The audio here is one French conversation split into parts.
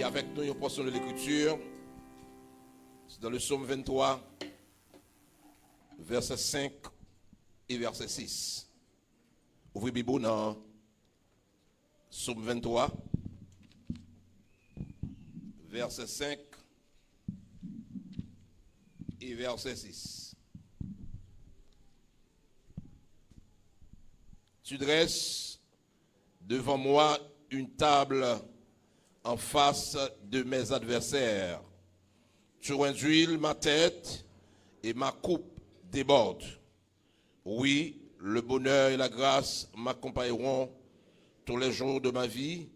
avec nous une portion de l'Écriture. C'est dans le psaume 23, verset 5 et verset 6. Ouvrez Bible dans psaume 23, verset 5 et verset 6. Tu dresses devant moi une table en face de mes adversaires. Tu induis ma tête et ma coupe déborde. Oui, le bonheur et la grâce m'accompagneront tous les jours de ma vie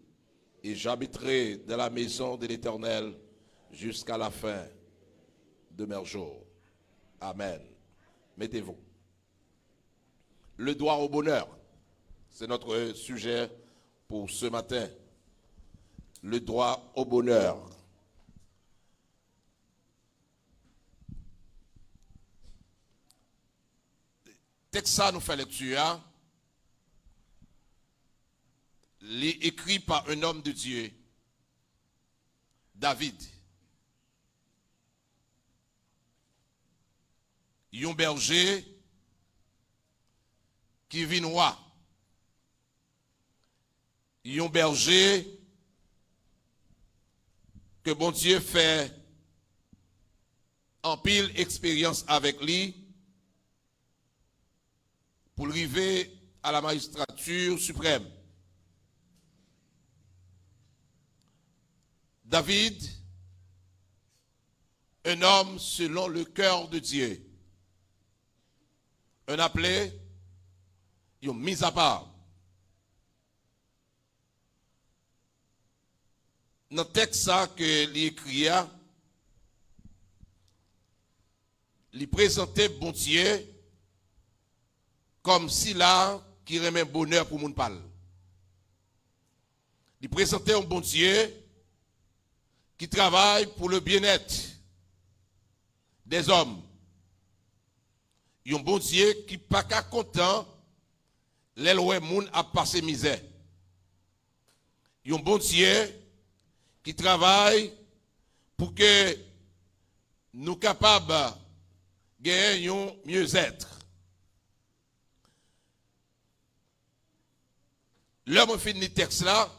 et j'habiterai dans la maison de l'Éternel jusqu'à la fin de mes jours. Amen. Mettez-vous. Le droit au bonheur, c'est notre sujet pour ce matin. Le droit au bonheur. Texte ça nous fait lecture. Écrit par un homme de Dieu, David. Un berger qui vit roi. Un berger que bon Dieu fait en pile expérience avec lui pour arriver à la magistrature suprême. David, un homme selon le cœur de Dieu, un appelé, un mis à part. Dans le texte que l'écrit, il présentait bon Dieu comme si là qui remet bonheur pour mon parle. Il présentait un bon Dieu qui travaille pour le bien-être des hommes. Un bon Dieu qui pas qu'à content les lois moun a passé misère. Un bon Dieu qui travaille pour que nous capables de gagner un mieux-être. L'homme finit le texte là,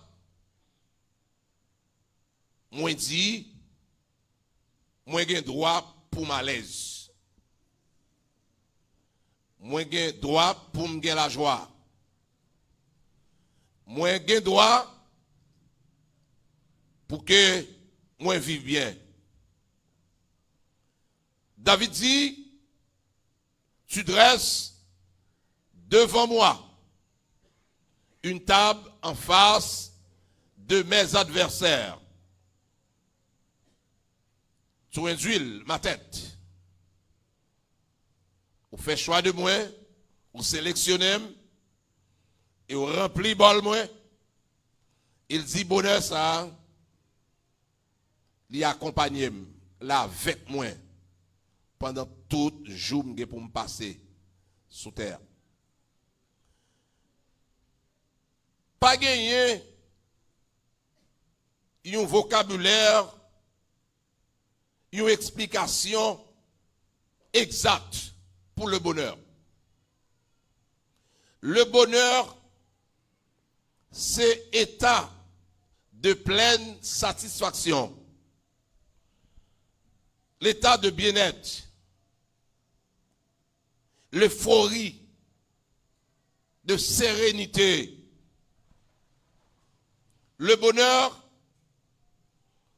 moi dit, moi j'ai droit pour malaise. Moi j'ai droit pour me gagner la joie. Moi j'ai droit pour que moi vive bien. David dit, tu dresses devant moi une table en face de mes adversaires. Tu induis ma tête. Ou fait choix de moi, ou sélectionne et ou remplit bol moi. Il dit bonheur ça, il accompagne là avec moi pendant tout jour pour me passer sous terre. Pas gagner un vocabulaire, une explication exacte pour le bonheur. Le bonheur, c'est état de pleine satisfaction, l'état de bien-être, l'euphorie, de sérénité. Le bonheur,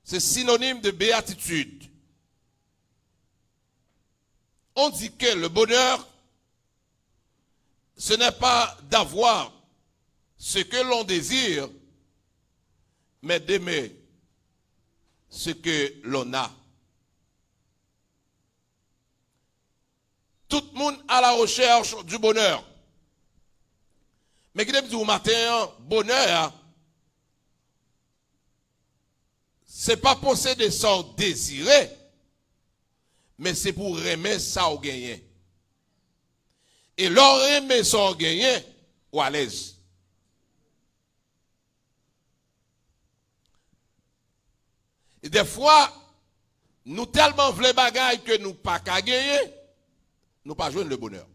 c'est synonyme de béatitude. On dit que le bonheur, ce n'est pas d'avoir ce que l'on désire, mais d'aimer ce que l'on a. Tout le monde à la recherche du bonheur. Mais qui dit au matin, bonheur, c'est pas posséder ça désiré, mais c'est pour aimer ça au gagner. Et leur aimer ça au gagner, ou à l'aise. Et des fois, nous tellement voulons bagaille que nous pas qu'à gagner, nous pas jouer le bonheur.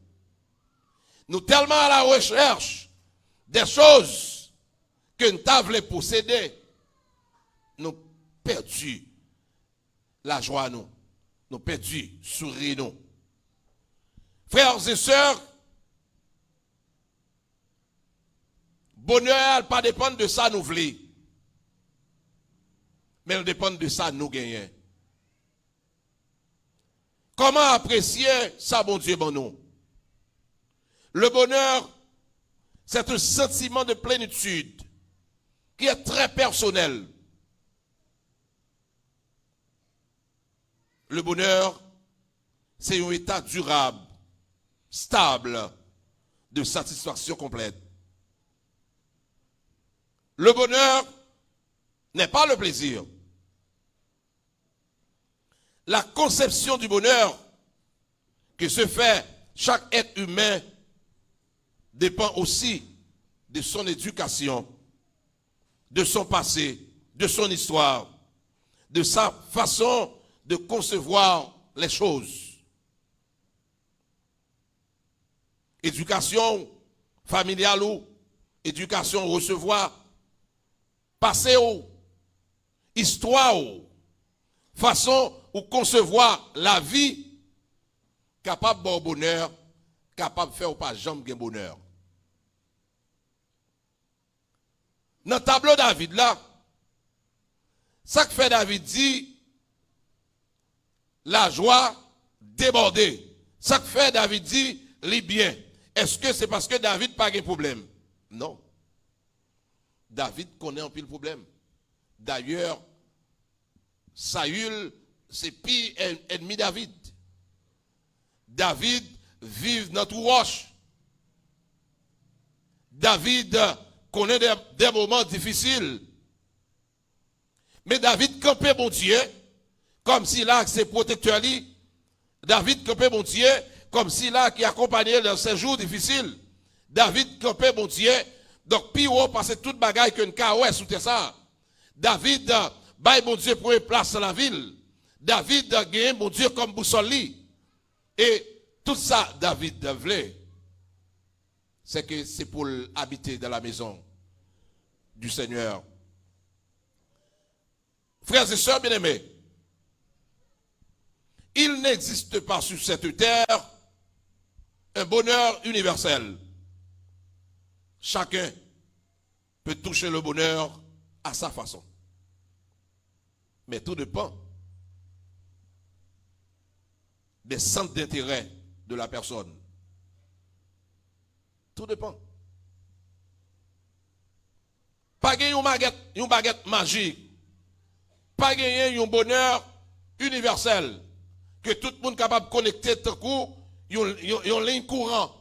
Nous tellement à la recherche des choses que nous voulons posséder, nous perdu la joie nous perdu sourire nous. Frères et sœurs, bonheur pas dépendre de ça nous voulons, mais il dépend de ça nous gagnons. Comment apprécier ça, bon Dieu, bon nous? Le bonheur, c'est un sentiment de plénitude qui est très personnel. Le bonheur, c'est un état durable, stable, de satisfaction complète. Le bonheur n'est pas le plaisir. La conception du bonheur que se fait chaque être humain dépend aussi de son éducation, de son passé, de son histoire, de sa façon de concevoir les choses. Éducation familiale ou éducation recevoir, passé ou histoire ou façon ou concevoir la vie capable de bonheur, capable de faire ou pas jamais de bonheur. Dans le tableau David là, ça que fait David dit la joie débordée. Ça que fait David dit les biens. Est-ce que c'est parce que David n'a pas de problème? Non. David connaît un peu le problème. D'ailleurs, Saül, c'est pire ennemi David. David vit dans tout roche. David connaît des moments difficiles. Mais David campait bon Dieu, comme si là, c'est protecteur lui. David campait bon Dieu, comme si là, qui accompagnait dans ces jours difficiles. David campait bon Dieu, donc puis on passait toute bagaille que ouais sous ça. David bail bon Dieu pour une place dans la ville. David gagne bon Dieu comme boussole. Et tout ça, David voulait, c'est que c'est pour habiter dans la maison du Seigneur. Frères et sœurs bien-aimés, il n'existe pas sur cette terre un bonheur universel. Chacun peut toucher le bonheur à sa façon. Mais tout dépend des centres d'intérêt de la personne. Tout dépend. Pas gagner une baguette magique. Pas gagner un bonheur universel. Que tout le monde est capable de connecter tout coup, une ligne courant.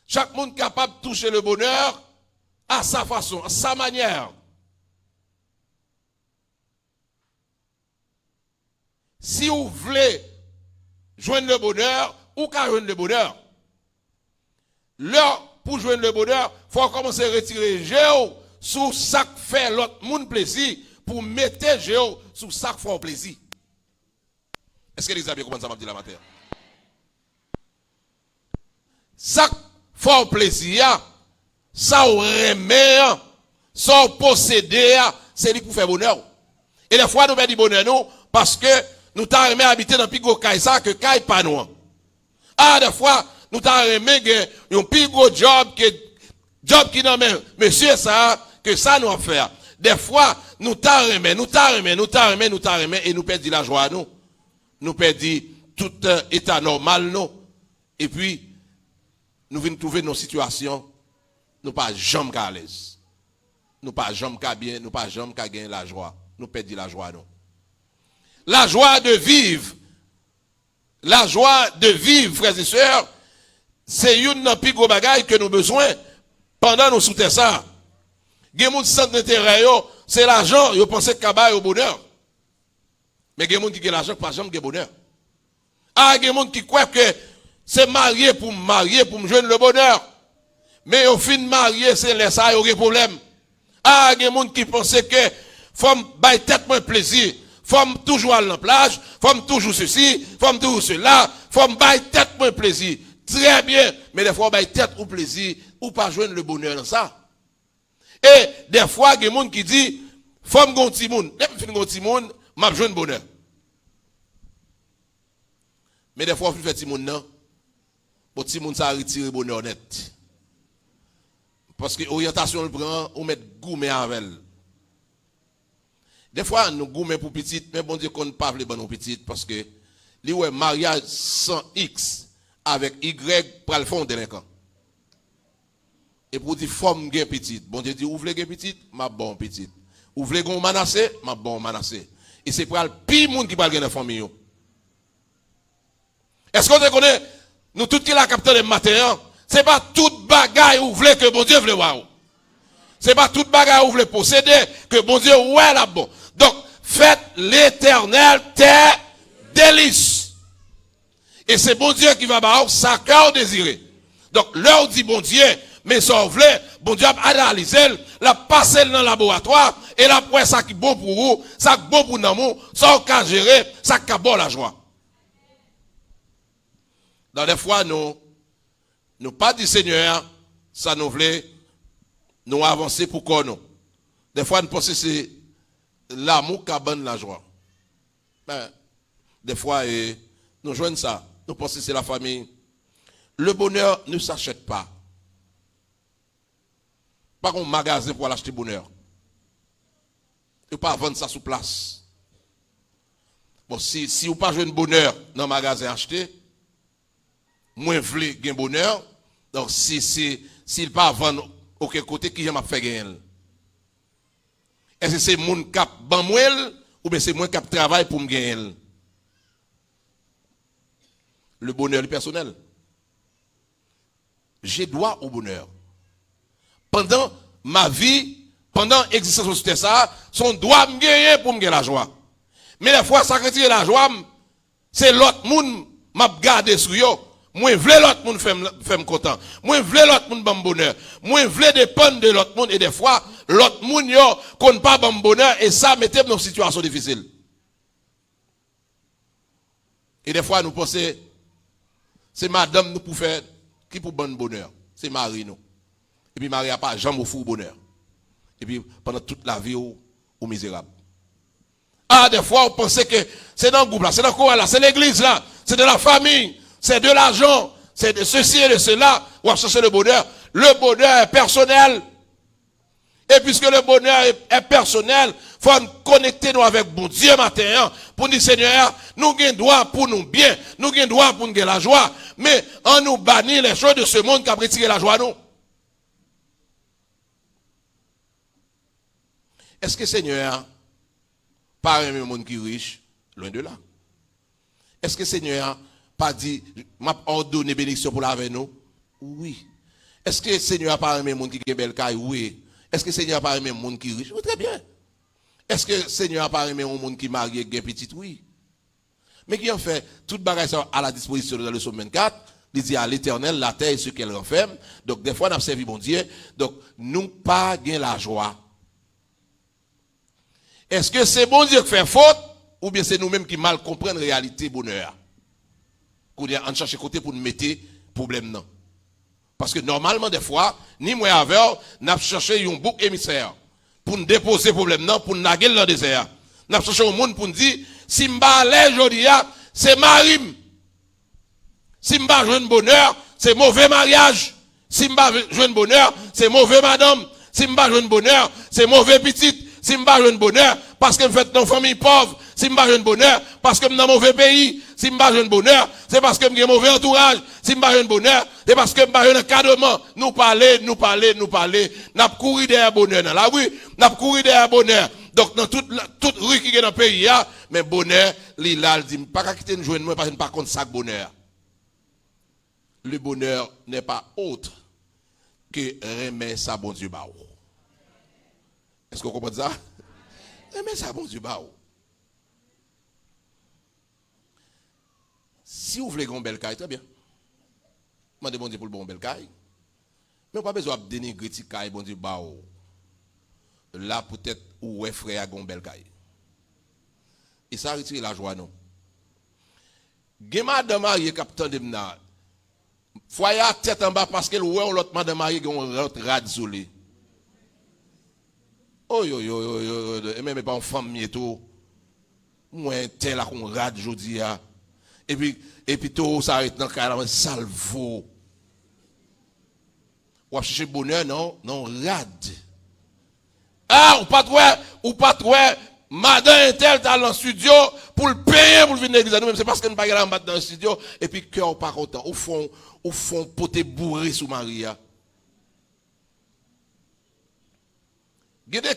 Chaque monde est capable de toucher le bonheur à sa façon, à sa manière. Si vous voulez joindre le bonheur, ou qu'à joindre le bonheur. Là, pour joindre le bonheur, il faut commencer à retirer Géo sous ça qui fait l'autre monde plaisir pour mettre Géo sous ça qui fait plaisir. Est-ce que les amis comment ça m'a dit la matière? Ça qui fait plaisir, ça remet, ça posséder, c'est lui pour faire bonheur. Et des fois, nous mettons du bonheur, nous, parce que nous t'avons aimé habiter dans Pigo Kaisa que Kai pas nous. Ah, des fois, nous t'avons aimé un plus gros job qui n'a même, monsieur, ça, que ça nous a fait. Des fois, nous t'avons aimé, et nous perdons la joie, nous. Nous perdons tout état normal, nous. Et puis, nous venons trouver nos situations, nous pas jamais à l'aise. Nous pas jamais qu'à bien, nous pas jamais qu'à gagner la joie. Nous perdons la joie, nous. La joie de vivre. La joie de vivre, frères et sœurs, c'est une plus gros bagaille que nous avons besoin pendant nos soutens ça. Les gens qui sont d'intérêt, c'est l'argent, ils pensent qu'il y au bonheur. Mais les gens qui ont l'argent, pas jamais de bonheur. Ah, les gens qui croient que c'est marié pour me joindre le bonheur. Mais au fin de marier, c'est là ça, il y a un problème. Ah, il y a des gens qui pensent que faut me tête moins plaisir. Faut toujours aller dans la plage. Faut toujours ceci. Faut toujours cela. Faut me tête moins plaisir. Très bien. Mais des fois, on tête ou plaisir. Ou pas joindre le bonheur dans ça. Et des fois, il y a des gens qui disent, faut me gon ti moun. Dès que je finis ti moun, m'a joindre bonheur. Mais des fois, on fait ti moun non. Pour ti moun ça retire bonheur net. Parce que l'orientation le prend, on met gourmet avec elle. Des fois, nous gourmet pour petite, mais bon Dieu qu'on ne pas les bonnes petites parce que li ouais mariage sans X avec Y pour le fond délinquant. Et pour dire forme gen petite, bon Dieu dit ou vle gen petite, ma bon petite. Ou vle gon menacé, ma bon menacé. Et c'est pour le pire monde qui parle gen dans famille. Est-ce qu'on te connaît nous tout qui la capteur de matin, c'est pas toute bagaille ou vle que bon Dieu vle wa. C'est pas toute bagaille ou vle posséder que bon Dieu ouais là bon. Donc faites l'Éternel tes délices. Et c'est bon Dieu qui va ba ça ka désirer. Donc leur dit bon Dieu mais ça vle bon Dieu a analysé, la passer dans le laboratoire et la pour ça qui bon pour vous, ça bon pour nous, ça ka gérer, ça ka bon la joie. Dans des fois nous pas dit Seigneur, ça nous voulait nous avancer pour quoi nous. Des fois nous pensons c'est l'amour qui abonne la joie. Ben, des fois nous joignons ça, nous pensons c'est la famille. Le bonheur ne s'achète pas. Pas un magasin pour l'acheter bonheur. Et pas vendre ça sous place. Bon, si vous pas jouer bonheur dans le magasin acheté, moins vle gain bonheur. Donc s'il pas vendre aucun côté qui m'a fait gagner. Est-ce que c'est mon cap ban moi ou bien c'est moi cap travail pour me gagner? Le bonheur est personnel. J'ai droit au bonheur. Pendant ma vie, pendant l'existence de ça, son droit me gagner pour me gagner la joie. Mais la fois ça retire la joie, c'est l'autre monde m'a gardé sur yo. Moi vle l'autre monde fait me content. Moi vle l'autre monde ban bonheur. Moi vle dépendre de l'autre monde et des fois l'autre monde yo qu'on pas ban bonheur et ça mettait dans une situation difficile. Et des fois nous pensons c'est madame nous pour faire qui pour ban bonheur, c'est Marie nous. Et puis Marie a pas jamais au bonheur. Et puis pendant toute la vie ou misérable. Ah, des fois, on pensait que c'est dans le groupe là, c'est dans le courant là, c'est l'église là, c'est de la famille, c'est de l'argent, c'est de ceci et de cela, ou à chercher le bonheur. Le bonheur est personnel. Et puisque le bonheur est personnel, il faut nous connecter nous avec bon Dieu matin, pour dire Seigneur, nous avons droit pour nous bien, nous avons droit pour nous gagner la joie, mais on nous bannit les choses de ce monde qui a retiré la joie nous. Est-ce que Seigneur, pas un monde qui est riche, loin de là? Est-ce que Seigneur, pas dit, m'a ordonné bénédiction pour la avec nous? Oui. Est-ce que Seigneur, pas un monde qui est belle caille? Oui. Est-ce que Seigneur, pas un monde qui est riche? Oui, très bien. Est-ce que Seigneur, pas un monde qui est marié, qui est petit? Oui. Mais qui en fait, toute bagage à la disposition dans le psaume 24, il dit à l'Éternel, la terre et ce qu'elle renferme. Donc, des fois, on a servi bon Dieu. Donc, nous pas gain la joie. Est-ce que c'est bon Dieu qui fait faute ou bien c'est nous-mêmes qui mal comprenons la réalité bonheur? Qu'on a en chercher côté pour nous mettre problème non. Parce que normalement des fois, ni moi avec n'a cherché un bouc émissaire pour nous déposer problème non, pour nous naguer dans le désert. N'a cherché un monde pour nous dire si m'ba aller jodi a, c'est marim. Si m'ba joindre bonheur, c'est mauvais mariage. Si m'ba joindre bonheur, c'est mauvais madame. Si m'ba joindre bonheur, c'est mauvais petite. Si m'ba jeune bonheur, parce que me fait dans famille pauvre. Si m'ba jeune bonheur, parce que m'dan mauvais pays. Si m'ba jeune bonheur, c'est parce que m'gen mauvais entourage. Si m'ba jeune bonheur, c'est parce que m'ba jeune encadrement. Nous parler. N'a courir derrière bonheur dans la rue, n'a courir derrière bonheur. Donc dans toute rue qui est dans le pays, mais bonheur, l'ilal dit pas quitter nous joindre moi parce que pas contre ça bonheur. Le bonheur n'est pas autre que remettre sa bon Dieu ba. Est-ce qu'on comprend ça? Mais ça, bon Dieu, bah. Si vous voulez une belle caille, très bien. Demandez bon Dieu pour le bon belle caille. Mais pas besoin de dénigrer cette caille, bon Dieu, bah. là peut-être où est frère à Gombel Kaye. Et ça retire la joie non. Gen madame mariée capitaine de mna. Foyer à tête en bas parce que l'autre madame mariée qui ont l'autre rad sur lui. Oh yo yo yo yo et même pas en famille tout. Moi tel là qu'on rad jodi a. Et puis tout ça arrête dans carrément salvo. Ou chercher bonheur non rad. Ah ou pas trop madame tel dans le studio pour le payer pour venir à l'église. Nous c'est parce que nous pas là dans le studio et puis cœur pas content. Au fond poté bourré sous Maria. Gende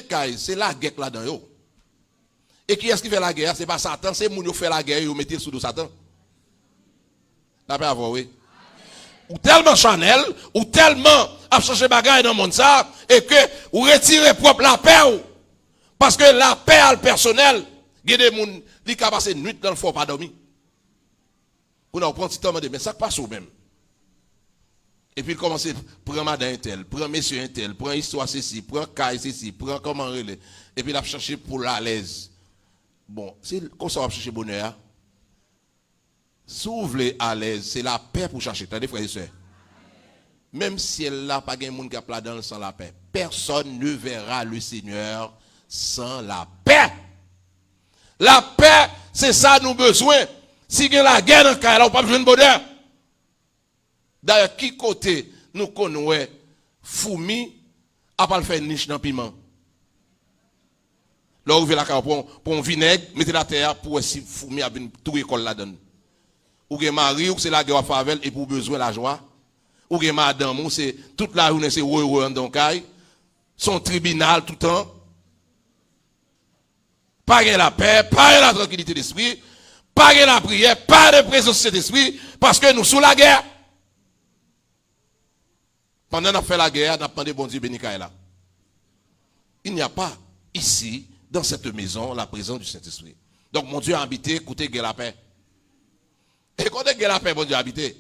kay, c'est la guerre là-dedans yo. Et qui est-ce qui fait la guerre? C'est pas Satan, c'est moun yo fait la guerre, yo mettez sous Satan. La paix avoir oui. Ou tellement chanel, ou tellement a chercher bagaille dans le monde ça et que ou retirer propre la paix ou. Parce que la paix à le personnel, gende moun li ka passer nuit dans le fort pas dormi. Ou non prend petit temps mais ça passe ou même. Et puis il commence à prendre madame tel, prend monsieur tel, prend histoire ceci, prend caille ceci, prend comment relais. Et puis il a cherché pour la l'aise. Bon, c'est comme ça on va chercher bonheur. S'ouvre à l'aise, c'est la paix pour chercher. Attendez frères et sœurs. Même si elle n'a pas de monde qui a là-dedans sans la paix, personne ne verra le Seigneur sans la paix. La paix, c'est ça nous besoin. Si il y a la guerre dans le cas, on n'a pas besoin de bonheur. D'ailleurs, qui côté nous connaissons Foumi à pas le faire niche dans le piment. Là, vous la carte pour un vinaigre, mettez la terre pour si Foumi a une tout école là-dedans. Ou gen mari, ou c'est la guerre à favel et pour besoin la joie. Ou gen madame, ou c'est toute la journée c'est heureux en donkaï. Son tribunal tout le temps. Pas la paix, pas la tranquillité d'esprit, pas la prière, pas de présence d'esprit parce que nous sous la guerre. Pendant qu'on a fait la guerre, on a demandé bon Dieu béni là. Il n'y a pas ici, dans cette maison, la présence du Saint-Esprit. Donc mon Dieu a habité, écoutez, guerre la paix. Et quand on la paix, bon Dieu a habité.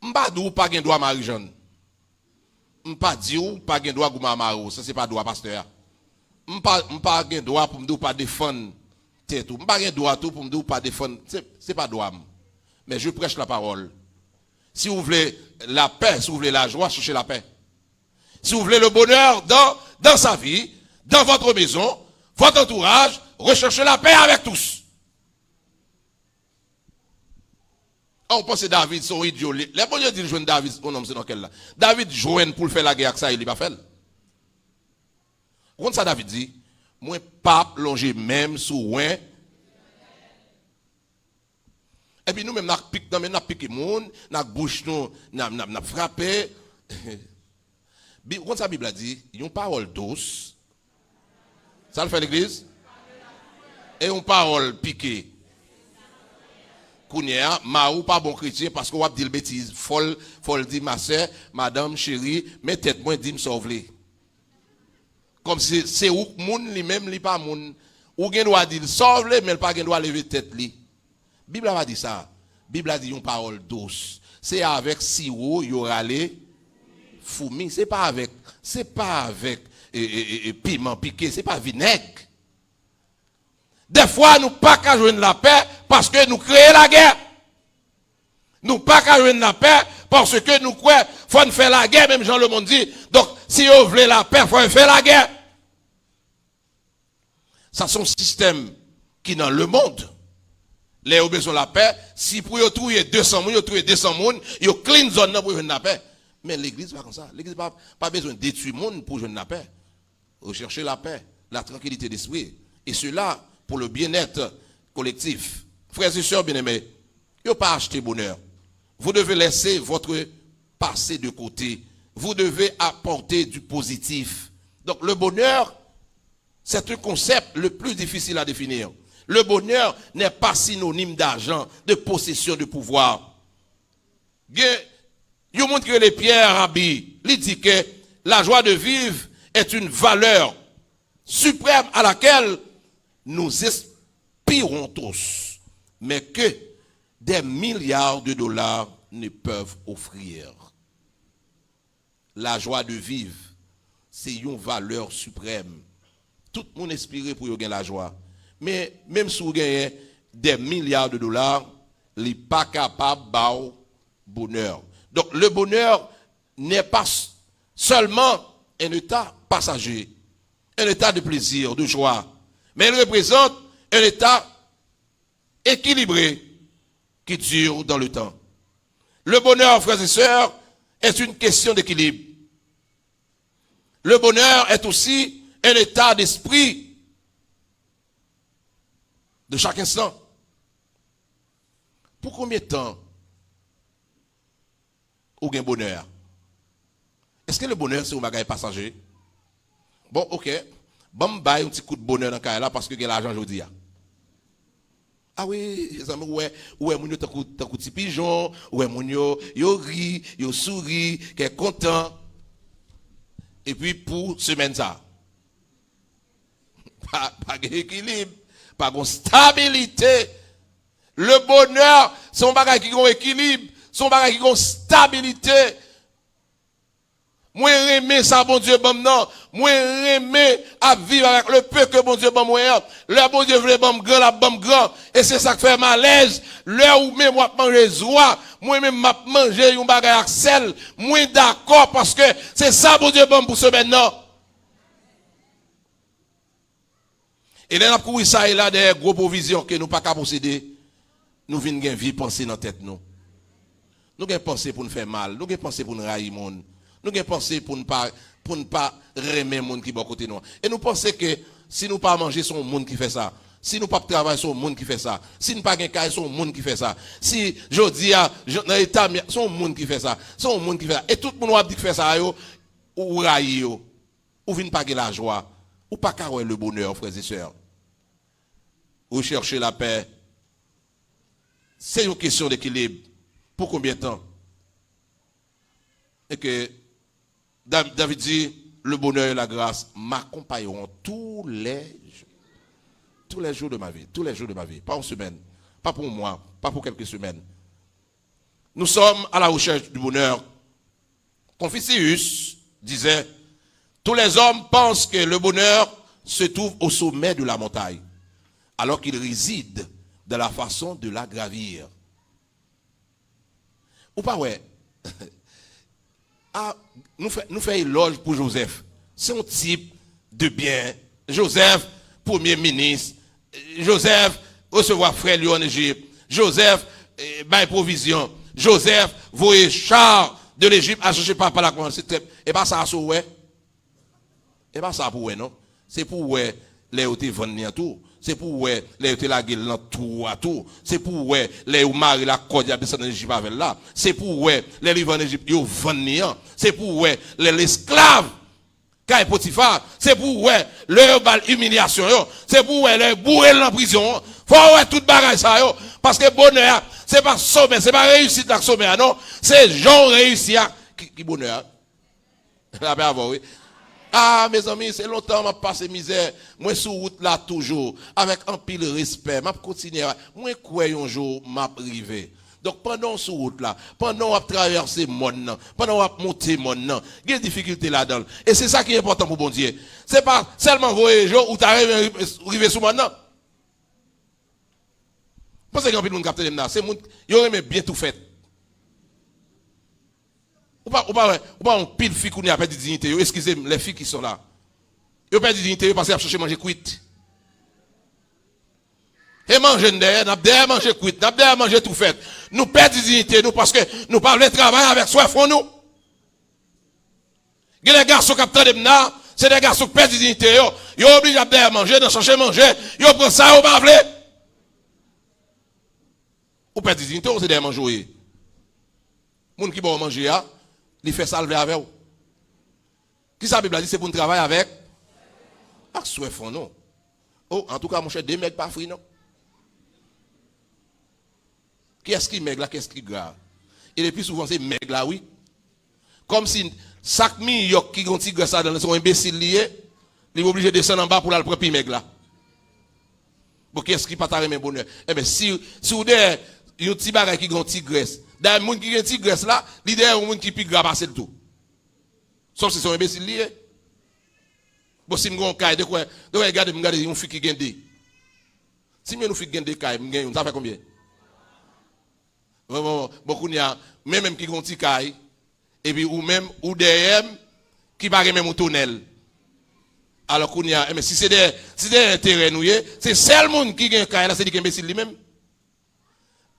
M'pa dou pas gen droit Marie-Jeanne. M'pa di ou pas gen droit Gouma Maro, ça c'est pas droit pasteur. M'pa gen droit pour m'dou pas défendre tête ou. M'pa gen droit tout pour m'dou pas défendre, c'est pas droit. Mais je prêche la parole. Si vous voulez la paix, si vous voulez la joie, cherchez la paix. Si vous voulez le bonheur dans sa vie, dans votre maison, votre entourage, recherchez la paix avec tous. On pense que David, son idiot. Les bons Dieu disent joindre David, mon homme, c'est dans quel là? David joint pour faire la guerre avec ça, il n'est pas fait. Quand ça David dit, moi pas plonger même sous un. Et puis nous même n'a piqué monde, n'a bouche nous n'a frappé. Quand ça Bible a dit, il y a une parole douce. Ça le fait l'église? Et une parole piquée. Kounia, Marou pas bon chrétien parce qu'on va dire bêtise, folle dit ma soeur, madame chérie, mais tête moi dit me sauver. Comme si c'est où moun li même li pas moun. Ou gen doit dire sauve mais pas gen doit lever tête li. Bible a pas dit ça. Bible a dit une parole douce. C'est avec sirop y aura les fourmis, c'est pas avec piment piqué, c'est pas vinaigre. Des fois, nous pas qu'à joindre la paix parce que nous créons la guerre. Nous pas qu'à joindre la paix parce que nous croyons faut faire la guerre, même Jean le monde dit. Donc, si vous voulez la paix, il faut faire la guerre. Ça, c'est un système qui dans le monde. Les ont besoin de la paix. Si pour vous trouver 200 personnes, vous trouvez 200 personnes, vous clean zone pour joindre la paix. Mais l'église pas comme ça. L'église pas besoin de détruire le monde pour joindre la paix. Rechercher la paix, la tranquillité d'esprit. Et cela, pour le bien-être collectif. Frères et sœurs bien-aimés, il ne faut pas acheter bonheur. Vous devez laisser votre passé de côté. Vous devez apporter du positif. Donc le bonheur, c'est un concept le plus difficile à définir. Le bonheur n'est pas synonyme d'argent, de possession de pouvoir. Il montre que les Pierre Rabhi, il dit que la joie de vivre est une valeur suprême à laquelle nous aspirons tous, mais que des milliards de dollars ne peuvent offrir. La joie de vivre, c'est une valeur suprême. Tout le monde inspiré pour gagner la joie. Mais même si vous gagnez des milliards de dollars, il n'est pas capable de bonheur. Donc le bonheur n'est pas seulement un état passager, un état de plaisir, de joie, mais il représente un état équilibré qui dure dans le temps. Le bonheur, frères et sœurs, est une question d'équilibre. Le bonheur est aussi un état d'esprit de chaque instant. Pour combien de temps ou gain bonheur? Est-ce que le bonheur c'est un bagage passager? Bon, ok. Bon, un petit coup de bonheur dans le là parce que l'argent aujourd'hui. Ah oui, les amis, ouais, mon yo t'as petit pigeon, ouais, mon yo ri, yo sourit, qui est content. Et puis pour semaine ça, pas d'équilibre, pas de stabilité. Le bonheur, c'est un bagage qui a un équilibre, c'est un bagage qui a une stabilité. Moi, j'aime ça, bon Dieu, bon non. Moi, j'aime à vivre avec le peu que bon Dieu, bon moi. Le bon Dieu voulait bon grand, la bon grand. Et c'est ça qui fait malaise. L'heure où même moi manger joie, moi même m'a manger un bagage avec sel. Moi d'accord parce que c'est ça, bon Dieu, bon pour ce maintenant. Et là, nous avons ça et là des gros provisions que nous pas qu'à posséder. Nous venons de vie penser dans la tête nous. Nous avons pensé pour nous faire mal. Nous avons pensé pour nous railler le monde. Nous avons pensé pour ne pas remettre le monde qui est à côté de nous. Et nous pensons que si nous ne pas manger, c'est le monde qui fait ça. Si nous ne pas travailler, c'est le monde qui fait ça. Si nous ne pas gagner, c'est le monde qui fait ça. Si je dis dans l'état, c'est le monde qui fait ça. C'est le monde qui fait ça. Et tout le monde a dit que fait ça, ou railler, ou vient pas gagner la joie, ou pas carrer le bonheur, frères et sœurs. Ou chercher la paix. C'est une question d'équilibre. Pour combien de temps? Et que David dit, le bonheur et la grâce m'accompagneront tous les jours de ma vie. Tous les jours de ma vie. Pas une semaine. Pas pour moi. Pas pour quelques semaines. Nous sommes à la recherche du bonheur. Confucius disait, tous les hommes pensent que le bonheur se trouve au sommet de la montagne, alors qu'il réside dans la façon de la gravir. Ou pas ouais? Ah, nous faisons éloge pour Joseph. C'est un type de bien. Joseph, premier ministre. Joseph, recevoir frère lui en Égypte. Joseph, bail provision. Joseph, voyez char de l'Égypte à chercher papa la commande. Et pas ça, ouais. Et pas ça pour ouais, non? C'est pour ouais, les hôtels vendent tout. C'est pour ouais, les hôtels la gueule dans tout à tout. C'est pour ouais, les mari la corde à descendre en Égypte avec là. C'est pour ouais, les livres en Égypte yo vendent. C'est pour ouais, les esclaves Kay Potiphar. C'est pour ouais, leur bal humiliation yo. C'est pour ouais, les bourrés en prison. Faut ouais tout bagage ça yo parce que bonheur, c'est pas sommet, c'est pas réussite dans sommet non, c'est genre réussir qui bonheur. La paix avant oui. Ah, mes amis, c'est longtemps que je passe misère. Moi, sur route là, toujours, avec un pile respect. Je continue. Moi, quoi, un jour, je arrivé. Donc, pendant ce route là, pendant que je traverse le monde, pendant que je monte le monde, il y a des difficultés là-dedans. Et c'est ça qui est important pour bon Dieu. Ce n'est pas seulement voyager où tu arrives sur le monde. Parce que quand on capte là, c'est monde, il aurait bien tout fait. Ou pas on pile fille qui a perdu dignité. Excusez les filles qui sont là. Ils ont perdu dignité parce qu'ils ont cherché à manger cuite. Et manger derrière, n'a derrière manger cuite, n'a derrière manger tout fait. Nous perdons dignité nous parce que nous parlons de travail avec soi font nous. Les garçons qui ont c'est des garçons qui perdent dignité. Ils sont obligés de manger, de chercher à manger. Ils prennent ça, ils ne veulent pas. Ou perdent dignité, ou c'est derrière manger. Les gens qui vont manger, il fait salver avec vous. Qui ça, la Bible dit, c'est pour nous travailler avec? Avec soi fond, non. Oh, en tout cas, mon cher, des mecs pas fri, non. Qui est-ce qui maigre là, qu'est-ce qui grave? Et le plus souvent, c'est maigre là, oui. Comme si chaque million qui ont tigre ça dans son imbécile lié, il est obligé de descendre en bas pour le prendre maigre là. Bon, qu'est-ce qui pas ta remet bonheur? Eh bien, si vous avez un petit bagage qui ont tigresse, dans le monde qui a une tigresse là, l'idée est un monde qui pique grave passer le tout. Sauf si c'est un imbécile lié. Bon, si m'gon caille, de quoi regardez, regardez, on fait qui gagne. Si nous fait gagne des caille, ça fait combien? Beaucoup n'y a, même qui gon ti caille, et puis ou même, ou derrière, qui va même au tunnel. Alors qu'on y a, mais si c'est des terrains, c'est seul monde qui gagne caille, là, c'est dit imbécile lui-même.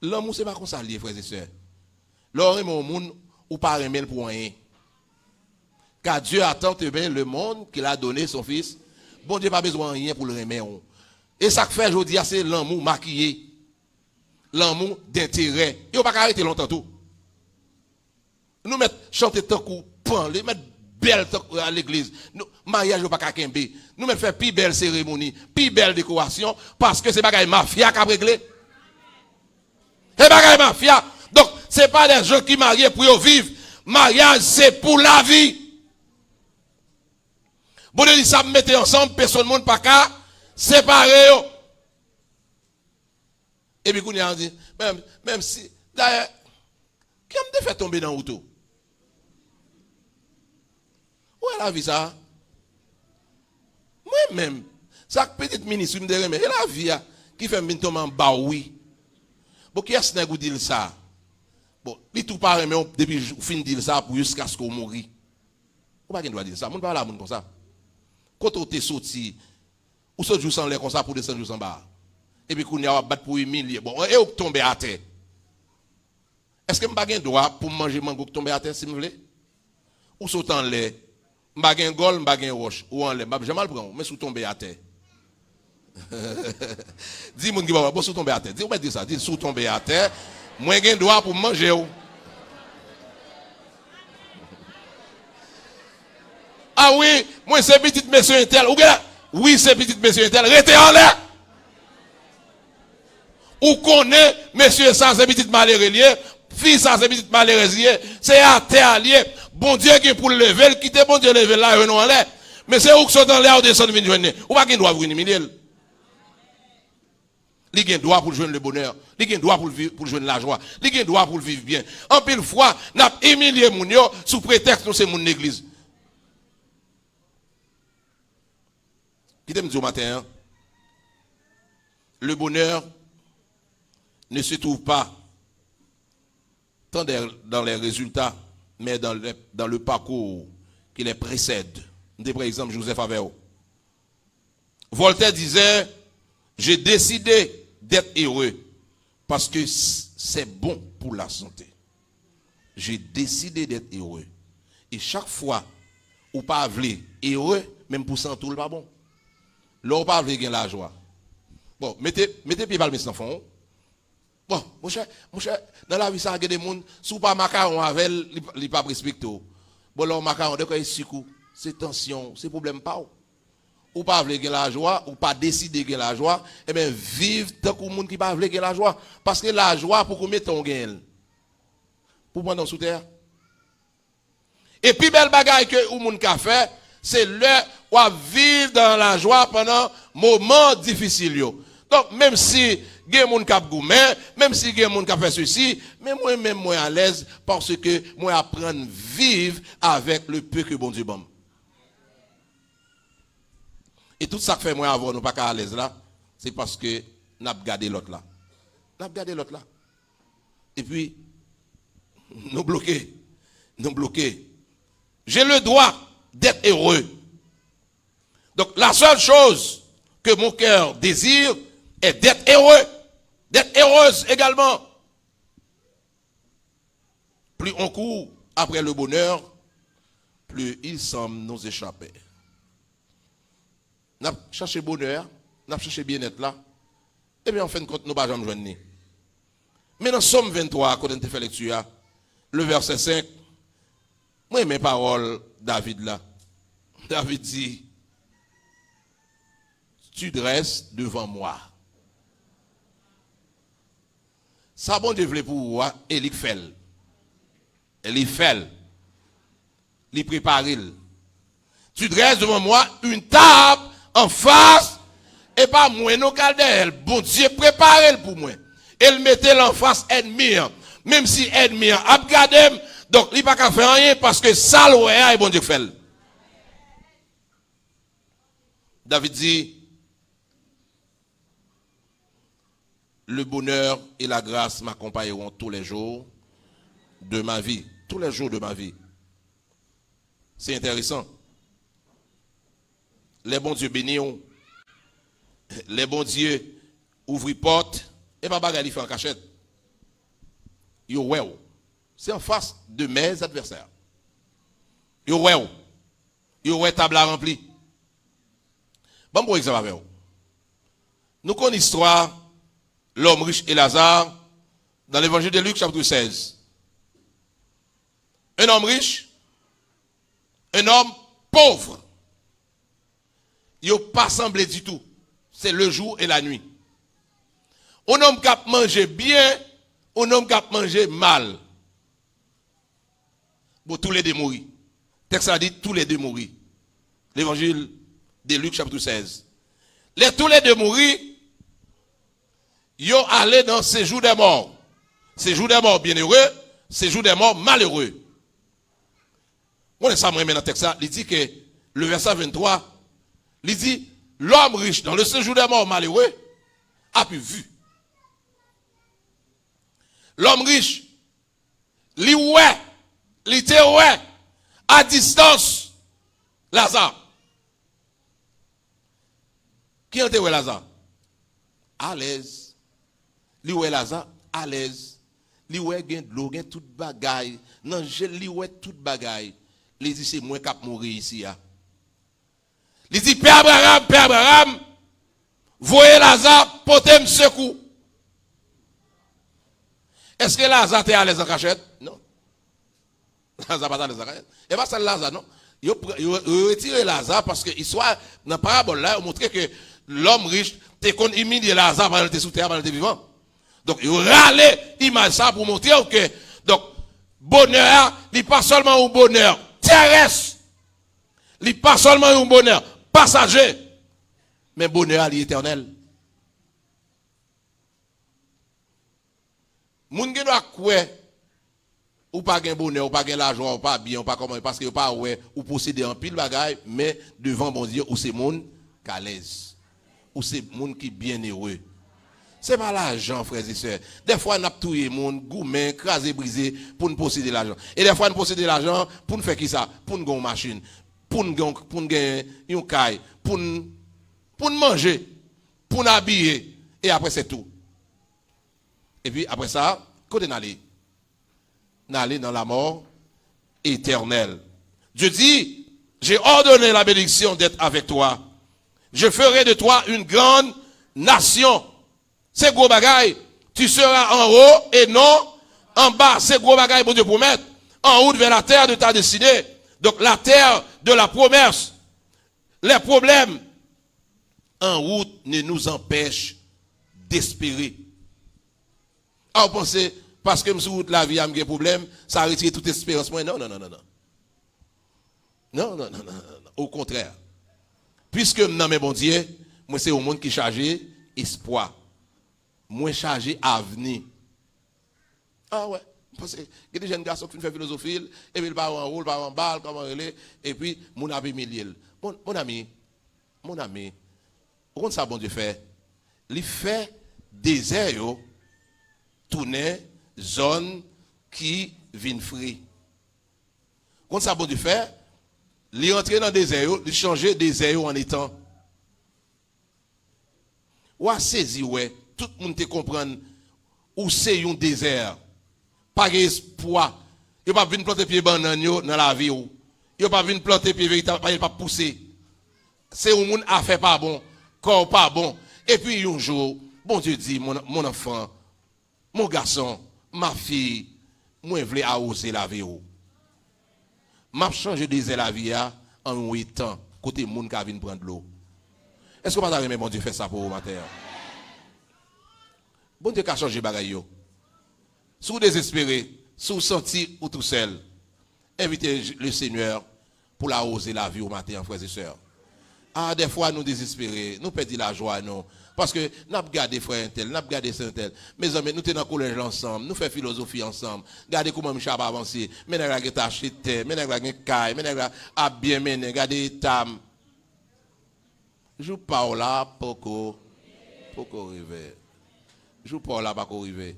L'amour, c'est pas comme ça, les frères et sœurs. L'homme est au monde, ou pas remet pour rien. Car Dieu a tant aimé le monde qu'il a donné son fils. Bon Dieu n'a pas besoin de rien pour le remettre. Et ça que fait aujourd'hui, c'est l'amour maquillé. L'amour d'intérêt. Et on ne va pas arrêter longtemps tout. Nous mettons chanter tant qu'on pan, les mettre belle à l'église. Mariage ou pas qu'à kembe. Nous mettons faire plus belle cérémonie, plus belle décoration, parce que c'est pas une mafia qui a réglé. C'est pas une mafia. Donc, ce n'est pas des gens qui marient pour vivre. Mariage, c'est pour la vie. Bon, Dieu, ça me mettait ensemble, personne ne monde pas qu'à séparer. Et puis, on a dit, même si, d'ailleurs, qui me fait tomber dans l'auto? Où est la vie ça? Moi-même, ça petite ministre me dit, mais la vie qui fait me tomber en bas, oui. Bon, qui est-ce que vous dites ça? Bon, il tout pareil, mais depuis fin de dire ça pour jusqu'à ce qu'on mourit. Ou pas qu'il doit dire ça? Mon pas là, mon comme ça. Quand on est sorti, ou ce jour sans l'air comme ça pour descendre en bas. Et puis qu'on y a battu pour humilier. Bon, et on tombe à terre. Est-ce que je n'ai pas droit pour manger mango qui tombe à terre, si vous voulez? Ou sauter en l'air? Je n'ai pas de gol, je n'ai pas de roche. Ou en l'air. Je mal prendre, mais sous tomber à terre. Dis-moi qui va sous tomber à terre. Dis-moi dire ça. Dis sous tomber à terre. Moi, j'ai droit pour manger. Ah oui, moi c'est petit monsieur intel. Ou bien, oui, c'est petit monsieur intel. Restez en l'air. Ou connaît monsieur ça, c'est petit malheureux lié. Fille ça, c'est petit malheureux lié. C'est à terre lié. Bon Dieu qui est pour le lever. Quittez bon Dieu lever là, et non en l'air. Mais c'est où que sont dans l'air, ou descend venir joindre. Ou pas qu'il doit vous humilier. Il a un droit pour joindre le bonheur. Il a un droit pour joindre la joie. Il a un droit pour vivre bien. En pile fois, n'a humilié moun yo sous prétexte que c'est mon église. Qui t'aime dire au matin, hein? Le bonheur ne se trouve pas tant dans les résultats, mais dans le parcours qui les précède. Par exemple, Joseph Aveo. Voltaire disait, j'ai décidé d'être heureux parce que c'est bon pour la santé. J'ai décidé d'être heureux. Et chaque fois, ou pas heureux, même pour sentir pas bon. Là, on pas gagner la joie. Bon, mettez pied par mes enfants. Bon, mon cher, dans la vie, ça, il y a des gens, si vous pas macaron avec, il n'est pas respecté. Bon, là, macaron, de quoi il c'est tension, c'est problème pas. Ou pas gagner la joie, ou pas décider de gagner la joie, eh bien, vivre tant que le monde qui pas gagner la joie. Parce que la joie, pour combien de temps on gagne? Pour moi, dans sous terre. Et puis, belle bagaille que le monde a fait, c'est le ou vivre dans la joie pendant moments difficiles. Donc, même si il y a des gens qui ont gourmé, même si il y a des gens qui ont fait ceci, mais moi-même, moi à l'aise parce que moi apprends à vivre avec le peu que bon Dieu bon. Et tout ça que fait moi avoir nous pas à l'aise là, c'est parce que nous avons gardé l'autre là. Nous avons gardé l'autre là. Et puis, nous bloqués. Nous bloqués. J'ai le droit d'être heureux. Donc la seule chose que mon cœur désire est d'être heureux, d'être heureuse également. Plus on court après le bonheur, plus il semble nous échapper. Nous avons cherché bonheur, nous avons cherché bien-être là, et bien en fin de compte, nous ne pouvons jamais joindre. Mais dans Somme 23, quand on a fait lecture, le verset 5, moi mes paroles, David là. David dit, tu dresses devant moi. Ça bon Dieu voulait pour moi, et il fait. Il fait. Il prépare. Tu dresses devant moi une table en face, et pas moi, non calder. Bon Dieu prépare pour moi. Elle mettait en face ennemi. Même si ennemi a regardé, donc il n'y a pas qu'à faire rien parce que ça, le bon Dieu fait. David dit, le bonheur et la grâce m'accompagneront tous les jours de ma vie. Tous les jours de ma vie. C'est intéressant. Les bons dieux bénissent. Les bons dieux ouvrent porte. Et pas bagarre, il fait en cachette. Yo ouais. C'est en face de mes adversaires. Yo ouais. Yo ouais table à rempli. Bon pour exemple avec vous. Nous connaissons l'histoire l'homme riche et Lazare dans l'évangile de Luc chapitre 16. Un homme riche, un homme pauvre. Il n'a pas semblé du tout. C'est le jour et la nuit. Un homme qui a mangé bien, un homme qui a mangé mal. Bon, tous les deux mourir. Le texte a dit tous les deux mourir. L'évangile de Luc chapitre 16. Tous les deux mourir, ils sont allés dans séjour des morts. Séjour des morts bienheureux, séjour des morts malheureux. On est ça, moi, dans le texte, il dit que le verset 23, il dit, l'homme riche dans le séjour des morts malheureux a pu vu. L'homme riche, il était à distance, Lazare. Qui était Lazare? À l'aise. Li ouais Lazare, à l'aise. Li ouais gen de l'eau, gen tout bagaille. Non, li ouais tout bagaille. Li dit c'est moi qui a mourir ici. Li dit Père Abraham, voyez Lazare, portez me secours. Est-ce que Lazare était à l'aise en cachette? Non. Lazare pas à l'aise en cachette. Et pas ça Lazare, non. Il retire Lazare parce que l'histoire, dans la parabole là, il montre que l'homme riche, t'es qu'on humilié Lazare pendant qu'il était sous terre, pendant qu'il était vivant. Donc, il râlait image ça pour montrer que, donc, bonheur, il n'est pas seulement un bonheur terrestre, il n'est pas seulement un bonheur passager, mais bonheur éternel. Moun gen doit quoi ou pas gain bonheur, ou pas gain l'argent, ou pas bien, ou pas comment, parce que pas ouais, ou posséder un pile bagaille, mais devant bon Dieu, ou c'est moun qu'à l'aise, ou c'est moun qui bien heureux. C'est pas l'argent, frères et sœurs. Des fois, on a tout le monde, gourmet, crasé, brisé, pour nous posséder l'argent. Et des fois, nous posséder l'argent pour nous faire qui ça? Pour nous gagner une machine, pour nous gagner une caille, pour nous manger, pour nous habiller. Et après, c'est tout. Et puis, après ça, côté n'aller dans la mort éternelle. Dieu dit, j'ai ordonné la bénédiction d'être avec toi. Je ferai de toi une grande nation. C'est gros bagaille. Tu seras en haut et non en bas. C'est gros bagaille, bon Dieu promet. En route vers la terre de ta destinée. Donc la terre de la promesse. Les problèmes en route ne nous empêchent d'espérer. Alors pensez, parce que sur route la vie a des problèmes, ça a retiré toute espérance. Non. Non. Au contraire. Puisque non mais bon Dieu, moi c'est au monde qui chargé espoir. Moins chargé avenir. Ah ouais. Parce que il y a des jeunes garçons qui font philosophie, et puis ils partent en haut, ils partent en bas, comment relais, et puis mon ami milieu. Mon ami, vous comprenez ça, bon Dieu fait? Il fait désert, tourner, zone qui vient free. Vous comprenez ça, bon Dieu fait? Il entre dans le désert, il change désert en étant. Ou à saisir, ouais. Tout le monde te comprend où c'est un désert. Pas d'espoir. Il n'y a pas venir planter pied banane dans la vie. Il n'y a pas venir planter pied véritable, il n'y a pas pousser. C'est un monde à faire pas bon, corps pas bon. Et puis un jour, bon Dieu dit, mon enfant, mon garçon, ma fille, moi je veux arroser la vie. M'a changé de la vie en 8 ans, côté monde qui vient prendre l'eau. Est-ce que vous avez bon Dieu fait ça pour vous matin? Bon Dieu qui a changé bagaille. Si vous désespérez, si vous sentez ou tout seul, invitez le Seigneur pour la oser la vie au matin, frères et sœurs. Ah, des fois nous désespérons, nous perdons la joie, non. Parce que nous avons gardé frère tel, nous avons gardé saint tel. Mes amis, nous sommes dans le collège ensemble, nous faisons philosophie ensemble. Regardez comment Michel a avancé. Mais nous avons acheté, mais nous avons caille, mais nous avons bien mené, regardez tam. Je parle là, pourquoi arriver. Je parle là, pas arriver.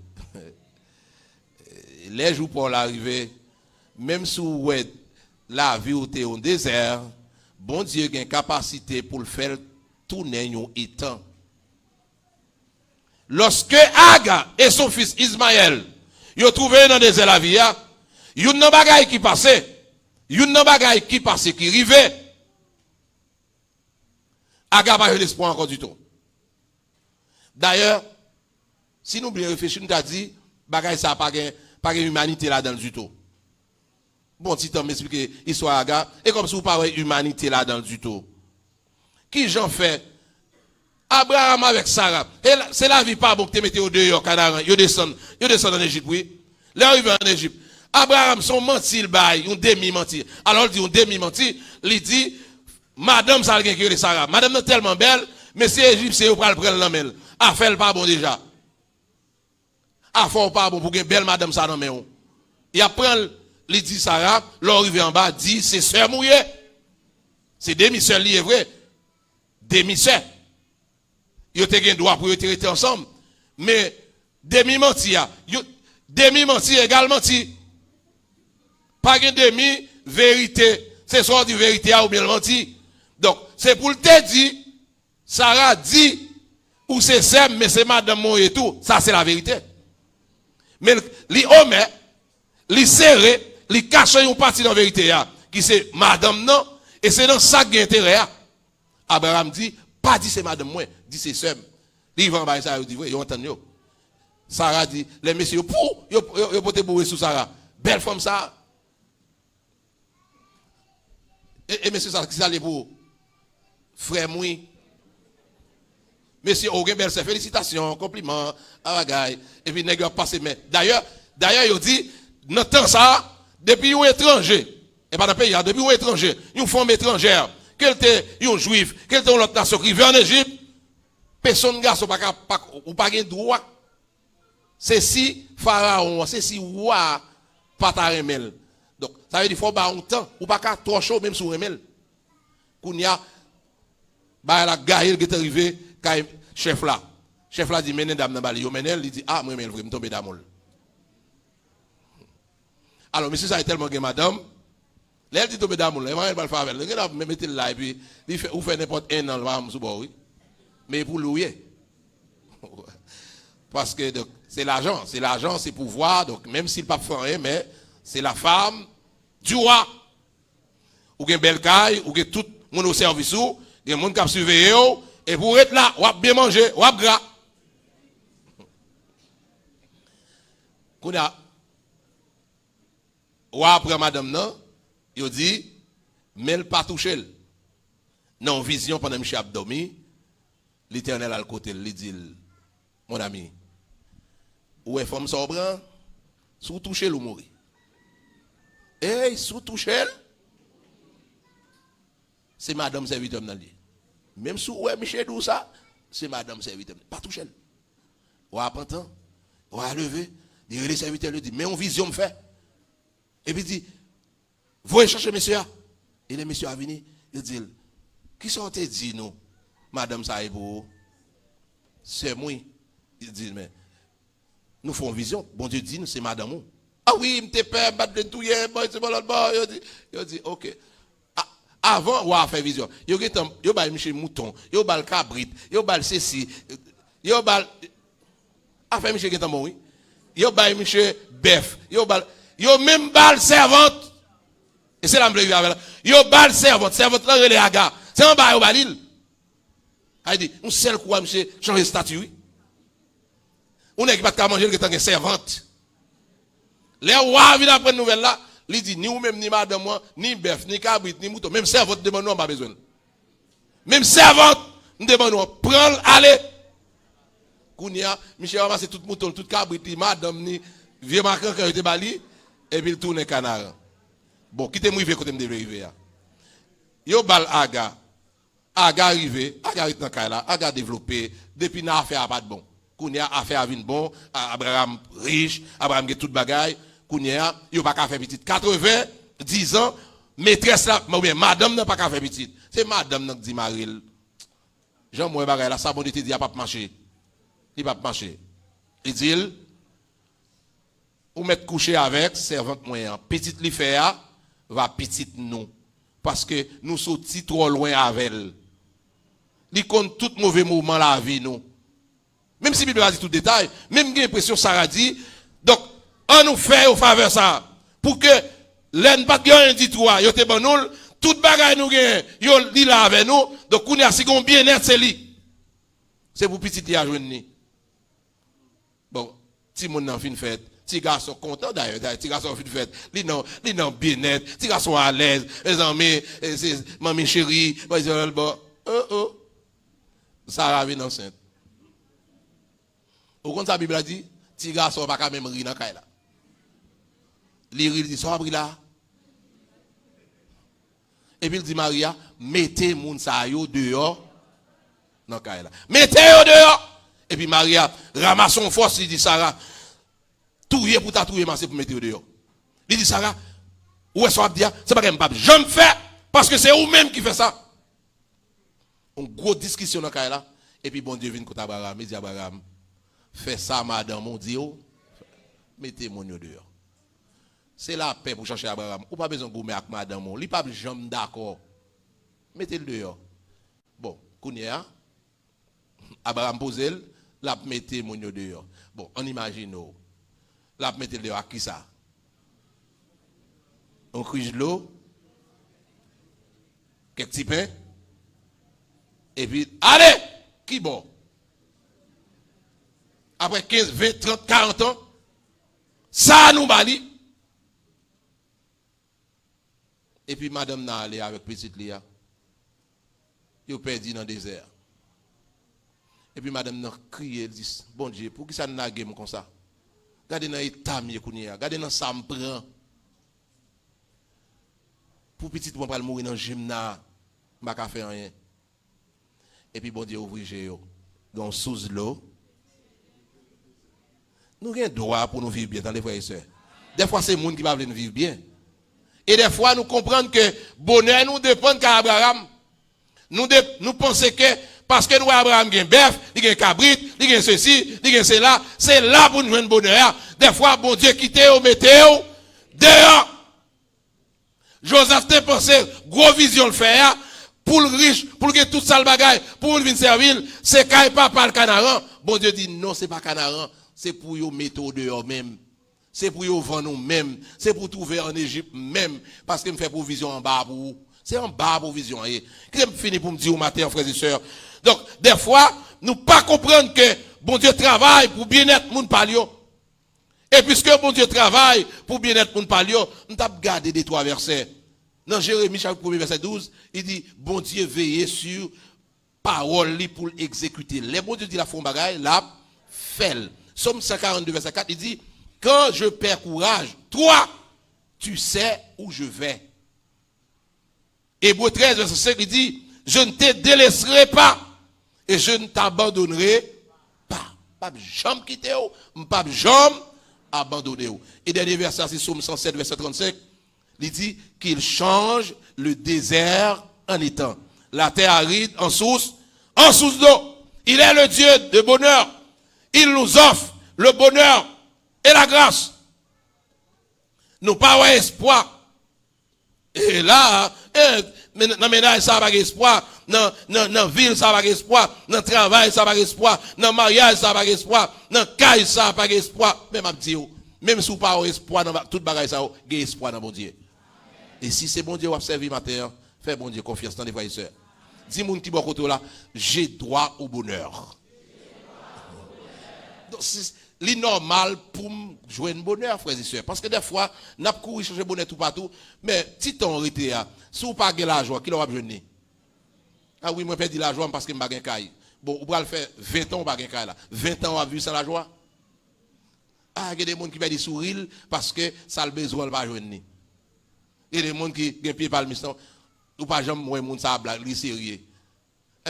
Les jours pour l'arrivée, même si vous êtes la vie ou au désert, bon Dieu a une capacité pour le faire tourner un étang. Lorsque Aga et son fils Ismaël, ils ont trouvé dans le désert la vie, il y a une bagaille qui passait, il y a une bagaille qui passait, qui arrivait. Aga n'a pas eu l'espoir encore du tout. D'ailleurs, si nous bien réfléchir, nous avons dit, bagaille ça n'a pas d'humanité là-dedans du tout. Bon, si tu m'expliques l'histoire Aga, et comme si vous parlez humanité là-dedans du tout. Qui j'en fais? Abraham avec Sarah. C'est la vie pas bon que tu mettez au dehors, Canaan. Ils descendent en Égypte, oui. Là, ils vont en Égypte. Abraham, son menti, il bail, un demi-menti. Alors, il dit un demi-menti, il dit, madame, ça a quelqu'un de Sarah. Madame est tellement belle, mais c'est égyptien, vous pouvez le prendre la main. Affaire pas bon déjà. Affaire pas bon pour que belle madame ça dans main. Il apprend, il dit Sarah, l'arrivé en bas, dit, c'est sœur mouillée. C'est demi-sœur, est vrai. Demi-sœur. Ils ont un droit pour être ensemble. Mais demi-menti, demi-menti également menti. Pas de demi-vérité. C'est soit du vérité ou bien le menti. Donc, c'est pour te dire, Sarah dit, ou c'est ça, mais c'est madame mon et tout. Ça, c'est la vérité. Mais les hommes, les serrés, les cachent une partie de la vérité, qui c'est madame non, et c'est dans ça qui est intérêt. Abraham dit, pas dit c'est madame moi, dit c'est sœur. Il va en bas, ça, il dit, oui, ils entendent. Sarah dit, les messieurs, pour, ils peuvent bourrer sous Sarah. Belle femme ça. Et monsieur, ça, qui ça allait pour frère Moui. Monsieur, aucun belle, félicitations, compliments, aragaï. Et puis, nègre passé, mais d'ailleurs, il dit, notre temps ça, depuis un étranger, et pas dans le pays, depuis un étranger, une femme étrangère, qu'elle était un juif, qu'elle était une autre nation qui vient en Égypte, personne garçon ou pas de droit. C'est si pharaon, c'est si roi pas ta remel. Donc ça veut dire faut ba un temps ou pas trop chaud même sous remel. Kounya ba la gaïl qui est arrivé kay chef là dit menen dame dans bali yo menel il dit ah moi remel me tomber d'amol. Alors monsieur ça est tellement que madame elle dit tomber d'amol, elle va le faire avec. Elle va mettre là et puis il fait ou fait n'importe un an là sous bord oui. Mais pour louer. Parce que c'est l'argent, c'est pouvoir. Donc même s'il pas fait mais c'est la femme du roi. Ou une belle caille, ou que tout le monde au service, ou il y a des gens qui surveillent, et pour être là, ou bien manger, ou gras. Quand ou après madame, non, il dit, mais elle pas touché. Non, vision pendant que je suis dormi. L'Éternel à le côté, il dit, mon ami, où est femme sobre, sous toucher ou mourir. Eh, sous toucher, c'est madame serviteur dans lui. Même si où est Michel Doussa, c'est madame serviteur. Pas toucher. Ou à temps, ou à lever, il les serviteurs lui dit, mais on vision me fait. Et puis il dit, vous allez chercher monsieur. Et les messieurs à venir, il dit, qui sont dit nous? Madame Saïbo, c'est moi. Il dit, mais nous faisons vision. Bon Dieu dit, c'est madame. Ah oui, il me peur, battre tout hier, c'est pas l'autre. Il dit, ok. Avant, on a fait vision. Il y a Michel Mouton, il y a le cabrit, il y a le ceci, il y a le Michel Guetamon, oui. Il y a Michel Bef, il y a même bal servante. Et c'est là que je avec. Il y a servante là, il y a c'est un bal au balil. Il dit, on seul quoi, monsieur, changer de statut. On n'est pas qu'à manger le servante. Les rois viennent après une nouvelle là, il dit, ni ou même, ni madame moi, ni bœuf, ni cabrit, ni mouton, même servante demande nous, on n'a pas besoin. Même servante, nous demandons, prends, allez. Kounia, Michel ramasse tout mouton, tout cabrit, ni madame, ni vieux marquant quand il était bali, et puis il tourne canard. Bon, quittez-moi, il veut côté me dériver. Yo bal aga. Aga arrivé, aga est dans Kaila, aga développé, depuis n'a affaire pas de bon. Kounia affaire vinn bon, Abraham riche, Abraham get tout bagaille, Kounia, yo pas qu'à faire petit 10 ans, maîtresse là, mais bien madame n'a pas qu'à faire petit. C'est madame qui dit Maril. Jean moi bagay là ça bon te dit a pas marcher. Il pas marcher. Il dit ou mettre coucher avec servante moyen petite li fait va petite nous parce que nous sorti trop loin avec elle. Li compte tout mauvais mouvement la vie nous. Même si Bible a dit tout détail, même j'ai l'impression Sarah dit donc on nous fait au faveur ça pour que l'en pas rien dit toi, yo te bon nous toute bagaille nous gagne, yo li là avec nous donc on a si gon bien-être c'est lui. C'est pour petit li a joindre. Bon, si mon nan fin fête, ti garçon content d'ailleurs, ti garçon fin fête, li non bien-être, ti garçon à l'aise, les amis, c'est maman chérie, bon, ça arrive enceinte. Au compte sa Bible a dit, ti garçon pas quand même rire dans caille là. Li ri dit so là. Et puis il dit Maria, mettez moun sa yo dehors dans caille là. Mettez yo dehors. Et puis Maria ramasse son force, il dit Sarah, touyer pour tatouer, c'est pour mettre au dehors. Il dit Sarah, où est-ce qu'on dire, c'est pas que je je me fais, parce que c'est vous-même qui fait ça. Une grosse discussion dans ce là. Et puis bon Dieu vient contre Abraham, il dit Abraham, fais ça madame, mon Dieu, mettez mon dehors. C'est la paix pour chercher Abraham. Ou pas besoin de gommer avec madame, il n'est pas jamais d'accord. Mettez-le dehors. Bon, Kounia, Abraham pose la mette mon dehors. Bon, on imagine, la mette dehors à qui ça? On cuise l'eau, quelques petits pains, et puis, allez, qui bon? Après 15, 20, 30, 40 ans, ça nous bali. Et puis, madame n'a allé avec petite Léa. Il perdu dans le désert. Et puis madame n'a crié, elle dit, bon Dieu, pour qui ça n'a pas comme ça? Regardez dans l'état, regardez dans ça me prend. Pour petit, on va mourir dans le gymnase, je ne vais pas faire rien. Et puis bon Dieu, ouvre les yeux, donc sous l'eau. Nous avons droit pour nous vivre bien, dans les frères et sœurs. Des fois, c'est le monde qui va nous vivre bien. Et des fois, nous comprenons que le bonheur nous dépend d'Abraham. Nous pensons que parce que nous Abraham a un bœuf, il a un cabrit, il a ceci, il a cela, c'est là pour nous jouer le bonheur. Des fois, bon Dieu quitte au météo, dehors. Joseph te pensé, gros vision le faire, pour le riche, pour que tout ça le bagaille, pour venir servir, c'est quand pas par le canaran. Bon Dieu dit non, c'est pas canaran, c'est pour vous mettre au dehors même. C'est pour vous vendre nous-mêmes, c'est pour trouver en Égypte même, parce que me fait provision en bas pour vous. C'est en bas provision. Qu'est-ce que je finis pour me dire au matin, frères et sœurs? Donc, des fois, nous pas comprendre que bon Dieu travaille pour bien-être moun palio. Et puisque bon Dieu travaille pour bien-être moun palio, nous avons gardé des trois versets. Dans Jérémie, chapitre 1, verset 12, il dit, bon Dieu veillez sur parole pour exécuter. Les bon Dieu dit la fond bagaille, la fait. Somme 142, verset 4, il dit, quand je perds courage, toi, tu sais où je vais. Hébreux 13, verset 5, il dit, je ne te délaisserai pas et je ne t'abandonnerai pas. Pas jamais quitter ou, pas jamais abandonner ou. Et dernier verset, c'est Somme 107, verset 35, il dit qu'il change le désert en étang, la terre aride en source d'eau. Il est le Dieu de bonheur. Il nous offre le bonheur et la grâce. Nous pas avoir espoir. Et là, dans le ménage, ça va espoir. Dans la ville, ça va espoir. Dans le travail, ça va espoir. Dans le mariage, ça va espoir. Dans le caille, ça va espoir. Même si vous n'avez pas espoir dans toute bagaille, ça va espoir dans mon Dieu. Et si c'est bon Dieu, vous avez servi matin, faites bon Dieu confiance dans les frères et sœurs. Dis-moi qui bon côté là, j'ai droit au bonheur. Donc, c'est normal pour jouer un bonheur, frères et sœurs. Parce que des fois, nous avons couru chercher bonheur tout partout. Mais si tu as arrêté, si vous n'avez pas l'argent, qui l'aura besoin? Ah oui, moi, je perds l'argent parce que je n'ai pas de caille. Bon, vous allez faire 20 ans, vous n'avez pas de caille. 20 ans, on a vu sans la joie. Ah, il y a des gens qui perdent des sourires parce que ça a le besoin de ne pas jouer. Il y a des gens qui ont des pieds par le mission. Ou pas jamais, moi, les gens ça blague, ils sont sérieux.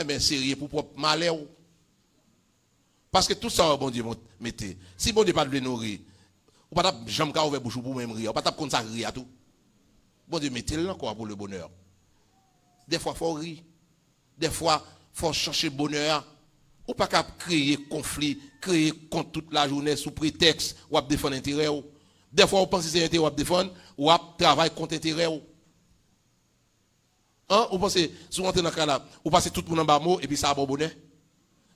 Eh bien, sérieux pour propre malheur. Parce que tout ça, bon Dieu, mettez. Si bon Dieu pas de le nourrir, ou pas jamais qu'à ouvrir bouche pour même rire, ou pas comme ça rire à tout. Bon Dieu, mettez-le encore pour le bonheur. Des fois, il faut rire. Des fois, il faut chercher bonheur. Ou pas qu'à créer conflit, créer contre toute la journée sous prétexte ou à défendre intérêt. Des fois, vous pensez que c'est intérêt ou à défendre, ou à travailler contre intérêt. Hein? Vous pensez, si vous rentrez dans le cas là, vous passez tout le monde en bas mot, et puis ça a bon bonheur.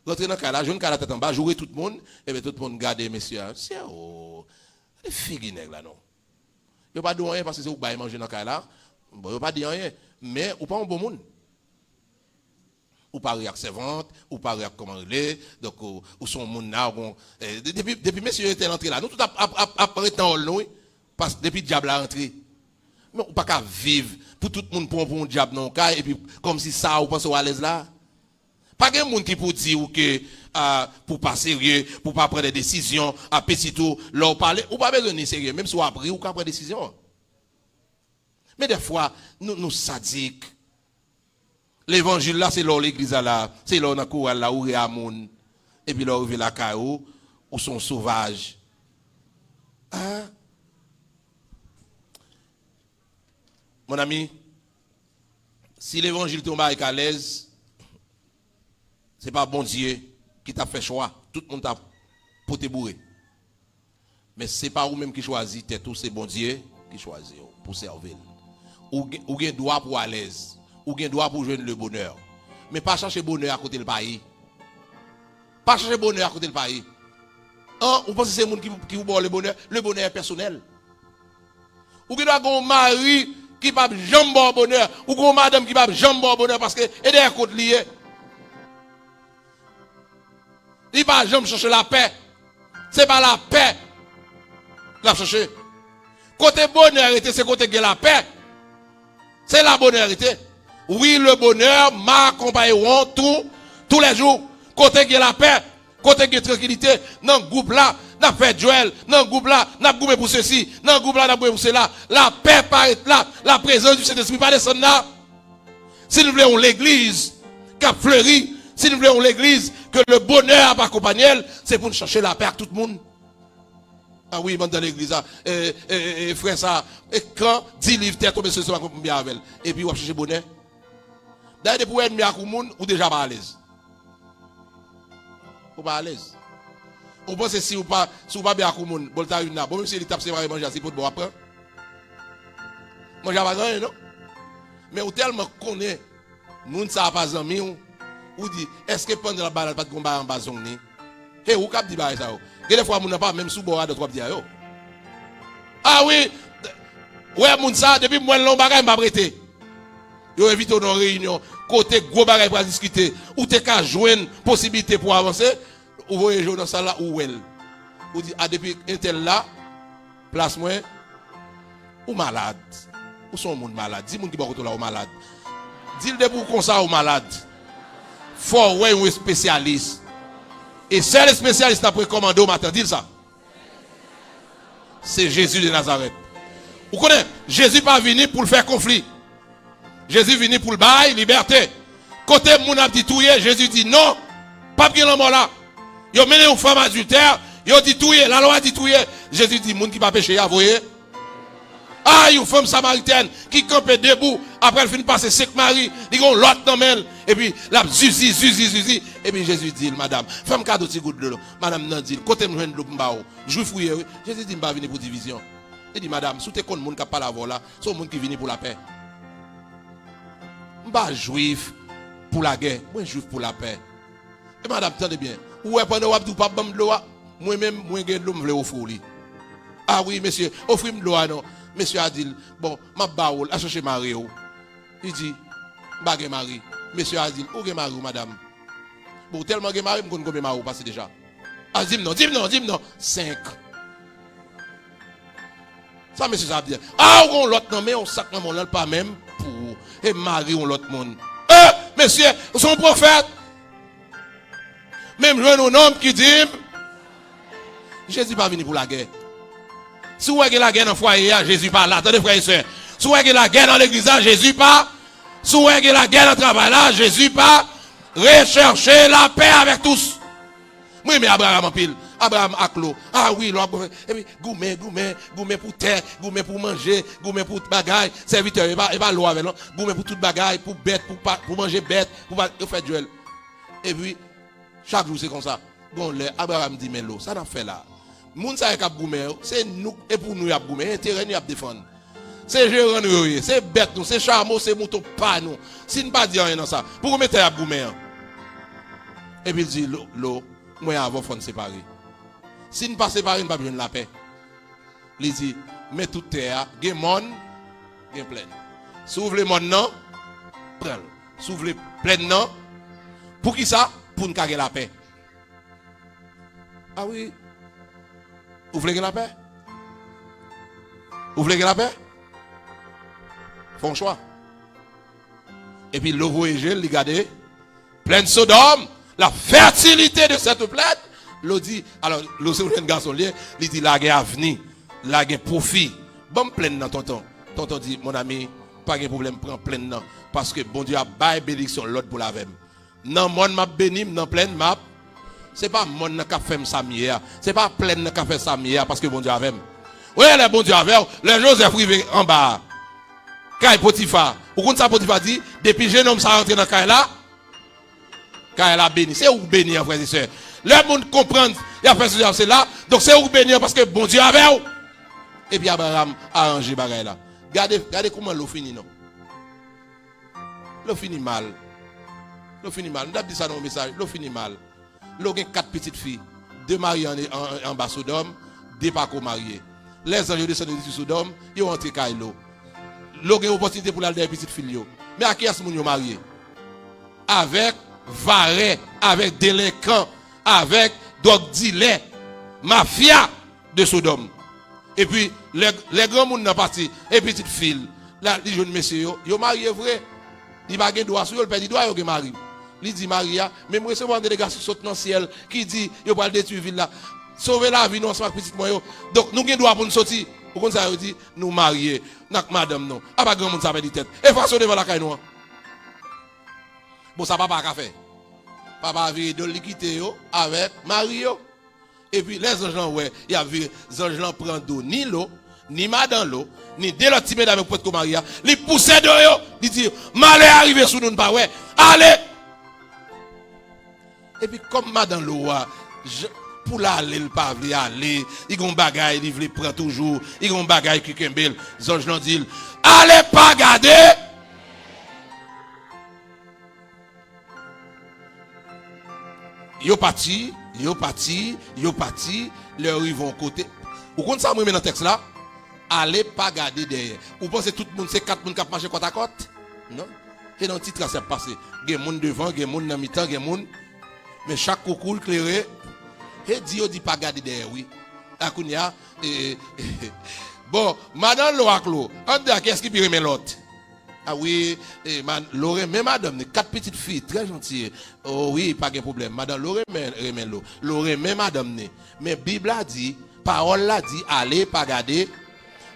Vous rentrez dans le cas là, jeune cas là tête en bas, jouez tout le monde, et bien tout le monde garde, messieurs. C'est les filles là, non. Vous ne pas dire rien parce que c'est vous qui manger dans le cas là. Vous ne pas dire rien, mais vous pas un bon monde. Ou pas réactivante, ou pas réaccommandé, donc ou son monde là, depuis messieurs étaient entrés là, nous tout après temps nous, parce que depuis le diable a entré. Mais ou pas qu'à vivre pour tout le monde pour un diable non cas et puis comme si ça ou pense à l'aise là. Pas de monde qui pour dire que pour pas sérieux, pour pas prendre des décisions, à petit tout, leur parler, ou pas besoin de sérieux, même si on a pris ou pas prendre des décisions. Mais des fois, nous sadiques. L'évangile là, c'est là l'église là, c'est là on a couru là où il y a moun, et puis là où il y a la caillou, où sont sauvages. Hein? Mon ami, si l'évangile tombe avec à l'aise, c'est pas bon Dieu qui t'a fait choix. Tout le monde t'a poté bourré. Mais c'est pas vous-même qui choisit, c'est tout, c'est bon Dieu qui choisit pour servir. Ou gen droit pour à l'aise. Ou gen droit pour joindre le bonheur. Mais pas chercher bonheur à côté du pays. Pas chercher bonheur à côté du pays. Hein? Vous pensez que c'est le monde qui vous donne le bonheur? Le bonheur est personnel. Ou gen doit un mari qui ne peut jamais bon bonheur. Ou une madame qui ne peut jamais bon bonheur parce que et derrière côté lié. Il ne peut jamais chercher la paix. Ce n'est pas la paix. La chercher. Côté bonheur, c'est côté de la paix. C'est la bonheur. Oui, le bonheur m'accompagneront tous les jours. Côté de la paix, côté de la tranquillité, dans le groupe là, n'a fait Joël, dans le groupe là, n'a goûté pour ceci, dans le groupe là, n'a goûté pour cela. La paix paraît là, la présence du Saint-Esprit pas descendre là. Si nous voulons l'église qui a fleuri, si nous voulons l'église que le bonheur va accompagner, c'est pour nous chercher la paix à tout le monde. Ah oui, dans l'église, frère ça, et quand 10 livres t'es tombé ce soir, bien avec et puis on va chercher bonheur. D'ailleurs, pour être mis à tout le monde, ou déjà pas à l'aise. Ou pas à l'aise. Ou pensez si ou pas bien à tout le monde, bon, t'as une là, bon, même si il tape, c'est vrai, manger assez pour te boire après. Manger pas rien, non? Mais ou tellement connaît, nous ne savons pas amis, ou dit, est-ce que pendant la balade, pas de combat en bas, zone, et ou cap dit ça? Des fois, on n'a pas même sous bois de trois dire. Ah oui, ouais, moun ça, depuis moi, l'on bagaille m'a prêté. Yo invite dans réunion, côté gros bagaille pour discuter, ou t'es qu'à joindre possibilité pour avancer, ou voyez dans ça là, ou elle. Ou dit, ah, depuis un tel là, place moi, ou malade. Ou sont moun malade? Dis moun qui va là, ou malade. Dis-le de pour comme ça, ou malade. Faut, ouais, ou spécialiste. Et c'est le spécialiste après commandé au matin, dis ça. C'est Jésus de Nazareth. Vous connaissez, Jésus pas venu pour le faire conflit. Jésus venu pour le bail, liberté. Côté moun a dit touye, Jésus dit non, pas bien l'homme là. Il a mené une femme adultère, il a dit touye, la loi a dit touye. Jésus dit moun qui pas péché, vous voyez. Ah, une femme samaritaine qui campait debout, après elle finit passer 5 maris, il ont l'autre dans elle, et puis la zuzi. Et puis Jésus dit, madame, femme cadeau petit goût de l'eau. Madame n'a dit, côté me joindre l'eau m'bao. Juif fouillé, Jésus dit, m'ba venir pour division. Il dit, madame, sous tes comptes, moun qui pas la voix là, c'est monde qui vient pour la paix. M'ba juif pour la guerre, moi juif pour la paix. Et madame, tenez bien, ou est pendant ou pas bam de l'eau, moi-même, moi j'ai de l'eau, m'vle offrir. Ah oui, monsieur, offrir de l'eau, non. Monsieur a dit, bon, ma baoul, a cherché mari. Il dit, bagay mari. Monsieur a dit, où est mari, madame? Bon, tellement que mari, je ne connais pas mari passé déjà. Ah, dis-moi non. 5. Ça, monsieur, ça veut dire, ah, on l'autre non, mais on sac dans mon pas même pour. Et mari, on l'autre monde. Monsieur, son prophète. Même jeune homme qui dit, Jésus pas venu pour la guerre. Si vous avez la guerre dans le foyer, Jésus pas là. Attendez, frères et sœurs. Si vous avez la guerre dans l'église, Jésus pas. Si vous avez la guerre dans le travail, là, Jésus pas. Recherchez la paix avec tous. Oui, mais Abraham en pile. Abraham a clos. Ah oui, et puis, gourmet pour terre, gourmet pour manger, gourmet pour bagaille. Serviteur, il va l'eau avec nous. Gourmet pour toute bagaille, pour bête, pour manger bête, pour faire duel. Et puis, chaque jour, c'est comme ça. Bon, Abraham dit, mais l'eau, ça n'a fait là. Moun sa k'ap goumé, c'est nous, et pour nous, y a goumé, intérêt nous, y a défendre. C'est gérant nous, c'est bête nous, c'est charmant, c'est mouton pas nous. Si nous pas dire rien dans ça, pour mettre à goumé. Et puis il dit, l'eau, moi, avant, faut nous séparer. Si nous pas séparer, nous pas besoin de la paix. Il dit, mais tout terre, gen monde, gen plein. S'ouvre le monde, non, prends. S'ouvre le plein, non. Pour qui ça? Pour nous caguer la paix. Ah oui. Vous voulez la paix? Vous voulez la paix? Font choix. Et puis l'eau voyageur, il regarde, pleine Sodome, la fertilité de cette plaine. L'eau dit, alors, l'eau c'est un garçon, il dit, la guerre avenir, la guerre profit. Bon, pleine dans tonton. Tonton dit, mon ami, pas de problème, prends pleine non. Parce que bon Dieu a bail bénédiction l'autre pour la même. Non, mon m'a béni, non pleine m'a. C'est pas mon qui a fait ça hier. C'est pas pleine qui a fait ça hier parce que bon Dieu avait. Oui, le bon Dieu avait. Le Joseph privé en bas. Quand Potiphar. Ou quand ça Potiphar dit, depuis jeune homme ça rentre dans Kaï là. Kaï là béni. C'est où béni, frères et sœurs. Le monde comprend, il a fait ce c'est là. Donc c'est où béni parce que bon Dieu avait. Et puis Abraham a arrangé bagaille là. Regardez comment l'eau finit non. L'eau finit mal. L'eau finit mal. Nous avons dit ça dans le message. L'eau finit mal. L'eau a 4 petites filles. 2 mariées en bas Sodome, 2 pas mariés. Les anges descendent de Sodome, ils ont entré dans l'eau. L'eau a une opportunité pour aller des petites filles. Mais à qui est-ce qu'ils ont marié? Avec varets, avec délinquants, avec drogue dealers, mafia de Sodome. Et puis, les grands monde sont partis, et petites filles, là, les jeunes messieurs, ils ont marié vrai. Ils n'ont pas de droit sur eux, ils ont droit de marier. Il dit Maria, même recevoir une délégation saute dans le ciel qui dit il va détruire la ville là. Sauver la vie, non, c'est pas petit moyen. Donc nous avons droit pour nous sortir. Pour qu'on ça dit nous marier, nak madame non. Ah pas grand monde ça fait dit tête. Et façon devant la caille nous. Bon ça papa a fait. Papa a viré de l'équité avec Mario. Et puis les anges ouais, il y a vu les anges prend d'eau ni l'eau, ni madame l'eau, ni de l'autre timide avec Pote Maria. Les pousser de yo, il dit malheur arrivé sous nous pas ouais. Allez. Et puis comme madame Loa, pour l'aller, il pas veut aller, il y a un bagage, il veut prendre toujours, il y a un bagage qui kembel, Zonj l'ont dit, allez pas garder. Yo parti, leur ils vont côté. Vous comprenez ça moi dans le texte là? Allez pas garder derrière. Vous pensez tout le monde c'est 4 personnes qui marchent côte à côte? Non. Et dans le titre là c'est passé. Il y a des gens devant, il y a des gens dans mi-temps, il y a des gens. Mais chaque coucou éclairé, et dit pas garder derrière, oui. Akounia, bon, madame Loaclo, on dit qu'est-ce qui peut remettre l'autre? Ah oui, Loré, mais madame, 4 petites filles, très gentilles. Oh oui, pas de problème. Madame Loré, remet l'eau. Loré, mais madame, mais Bible a dit, parole a dit, allez, pas garder.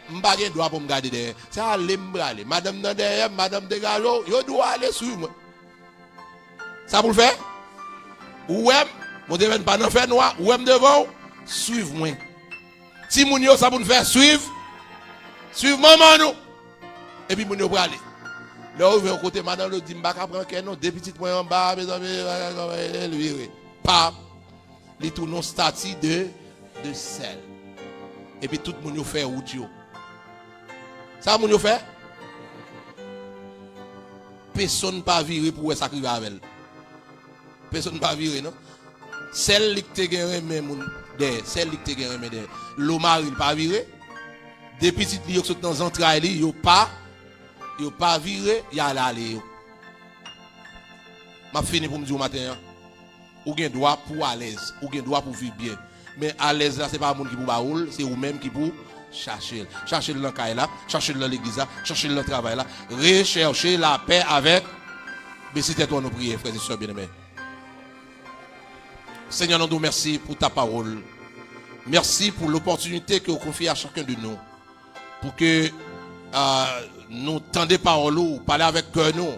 M'pas gen droit pour me garder derrière. C'est aller m'braler. Madame dans derrière, madame de galo, yo doit aller sur moi. Ça pour le faire? Ou même, mon devine pas dans faire noir, ou même devant, suivre-moi. Si moun yo ça pour nous faire suivre maman nous. Et puis moun yo pour aller. Là où vient côté madame le dit m'pa prendre qu'un non, deux petites moyens en bas, mes amis, lui pas les tout non statut de sel. Et puis tout moun yo fait route yo. Ça moun yo fait? Personne pas virer pour ça qui va avec elle. Personne pas virer non. Celle qui te gagne même derrière, celle qui te gagne même derrière. L'eau mari pas virer. Des petites lions qui sont dans entrailles, yo pas virer, y a aller. M'a fini pour me dire au matin. Ou gen droit pour à l'aise, ou gen droit pour vivre bien. Mais à l'aise là c'est pas monde qui pour baoul, c'est vous même qui pour chercher. Chercher dans caille là, chercher dans l'église là, chercher dans le travail là, rechercher la paix avec. Mais c'était toi nous prier frères et sœurs bien-aimés. Seigneur, nous te remercions pour ta parole. Merci pour l'opportunité que vous confiez à chacun de nous. Pour que nous tendions parole ou parler avec cœur nous.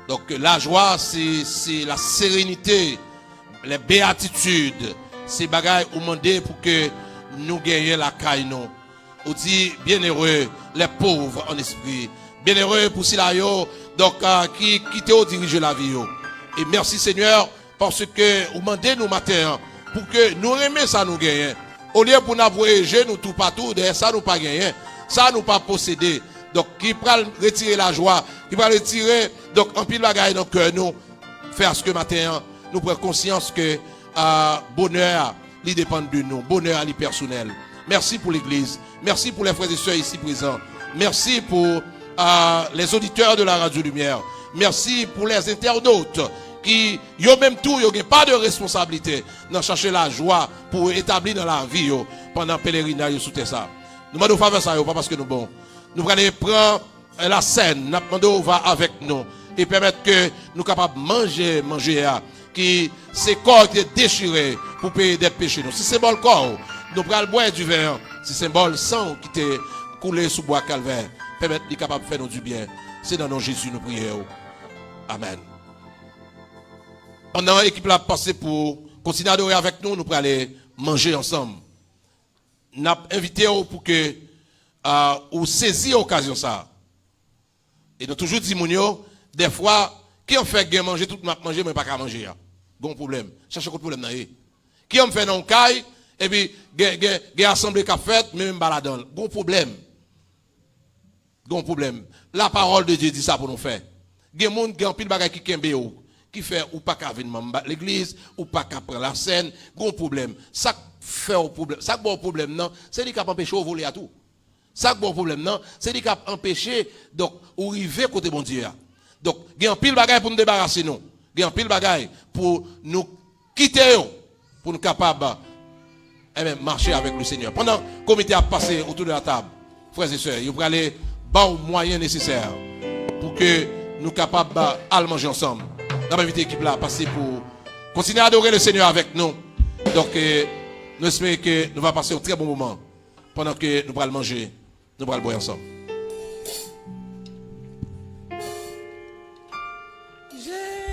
Donc la joie, c'est la sérénité, les béatitudes. Ces bagailles ou demander pour que nous gagnions la caille nous. On dit bienheureux les pauvres en esprit. Bienheureux pour ceux donc qui te dirigent la vie. Et merci Seigneur parce que vous demandez nous matin pour que nous aimer ça nous gagnons. Au lieu pour nous voyager nous tout partout, derrière ça nous pas gagner. Ça nous pas posséder. Donc qui va retirer la joie, qui va retirer donc en pile bagaille dans le cœur nous faire ce que matin nous prenons conscience que bonheur il dépend de nous, bonheur il personnel. Merci pour l'église, merci pour les frères et sœurs ici présents. Merci pour les auditeurs de la Radio Lumière. Merci pour les internautes qui yo même tout yo n'ont pas de responsabilité dans chercher la joie pour établir dans la vie yo, pendant pèlerinage sous ça. Nous demandons faveur ça yo, pas parce que nous bon. Nous allons prendre la scène, nous demandons va avec nous et permettre que nous capables manger qui c'est corps qui est déchiré pour payer des péchés. Si c'est bon le corps, nous allons boire du vin. Si c'est bon le sang qui t'est coulé sous bois calvaire, permettre de capable de faire nous du bien. C'est dans nos Jésus nous prions. Amen. Pendant l'équipe là passé pour continuer à adorer avec nous, nous allons aller manger ensemble. Nous avons invité pour que vous saisissiez l'occasion ça. Et nous toujours dit des fois, qui ont fait manger tout le monde manger mais pas qu'à manger. Bon problème. Cherchez autre problème. Qui ont fait dans le caille et puis il assemblée qu'a fait mais même baladant. Bon problème. Bon problème. La parole de Dieu dit ça pour nous faire. Il y a des gens qui ont pile bagay qui kembe qui fait ou pas qu'à venir l'église ou pas qu'à prendre la scène. Bon problème. Ça fait un problème. Ça bon problème non, c'est lui qui a empêché au voler à tout. Ça bon problème non, c'est lui qui a empêché donc ou arriver côté bon Dieu. Donc, il y a un pile bagaille pour nous débarrasser nous. Il y a un pile bagaille pour nous quitter pour nous capables de marcher avec le Seigneur. Pendant que le comité a passé autour de la table, frères et sœurs, il faut aller bas aux moyens nécessaires pour que nous capables de manger ensemble. Nous avons invité l'équipe là à passer pour continuer à adorer le Seigneur avec nous. Donc, nous espérons que nous allons passer un très bon moment pendant que nous allons manger, nous allons boire ensemble. Yes.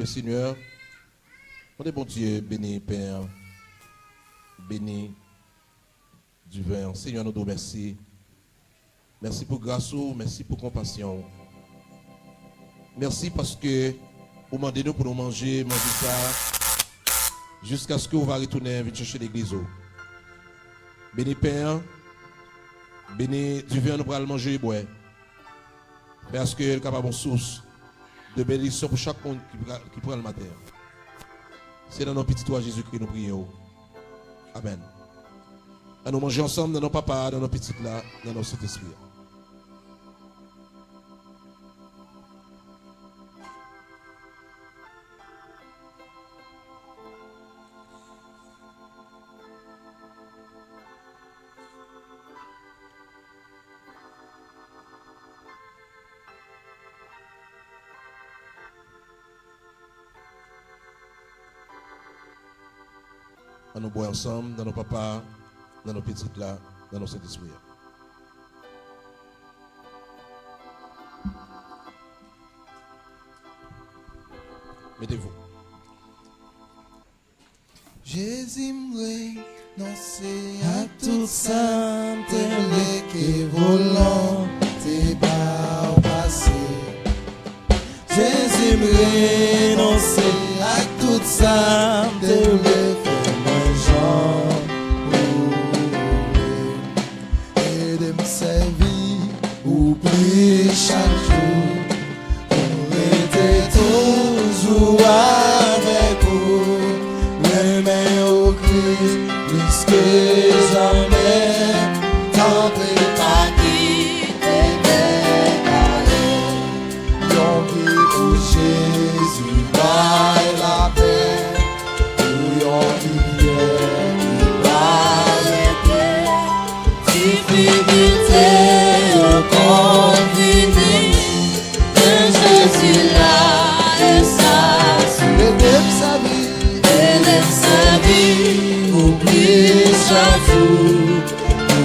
Seigneur, on est bon Dieu, béni Père, béni du vin. Seigneur, nous te remercions. Merci pour grâce, merci pour compassion. Merci parce que vous demandez nous pour nous manger ça, jusqu'à ce que vous va retourner venir chercher l'église. Béni Père, béni du vin, nous pourrons le manger et boire. Parce qu'elle est capable de source de bénédiction pour chaque monde qui prend le matin. C'est dans nos petits toits Jésus-Christ nous prions. Amen. Et nous mangeons ensemble dans nos papas, dans nos petites là, dans nos Saint-Esprit. Nous boire ensemble dans nos papas, dans nos petites là, dans nos Saint-Esprit. Mettez-vous. Jésus m'oué, non c'est à tout ça, t'es qui volant, t'es pas passé. Jésus m'oué, non c'est à tout ça, t'es chaque jour, on était toujours avec vous, les mains au Christ, plus que jamais, tant pis pas quitter décalé, donc pour Jésus, par la paix, pour yon prière, il va l'été, difficulté, chaque jour,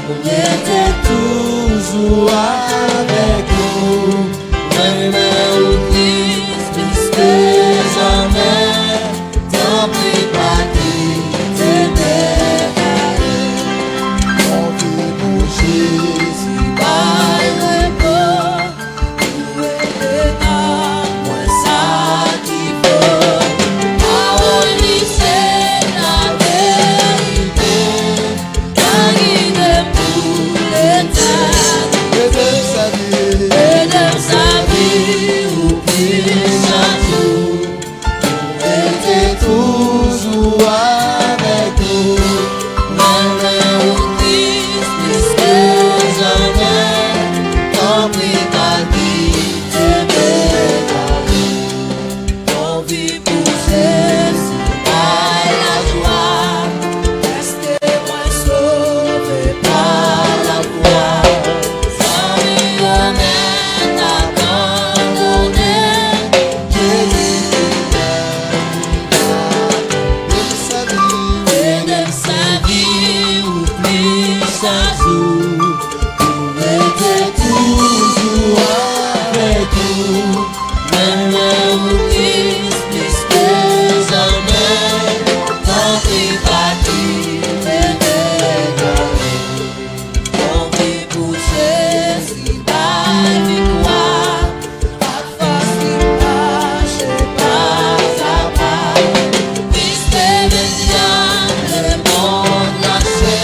on était toujours avec vous, même au Christ, plus que jamais, tant pis pas quitter décalé, on vit pour Jésus, par le corps, où est le temps, moi ça qu'il faut, parole c'est la vérité. Toujours avec nous, même au Christ, plus que jamais, tant pis pas quitter décalé, on vit pour Jésus, par la joie, restez moins sauvés par la foi, sans rien abandonner, Jésus. Chaque jour, on était toujours avec vous, même au Christ, plus que jamais, tant pis pas quitter décalé, on vit pour Jésus, par victoire, à force de marcher pas à pas, Christ est le diable, le monde lâché.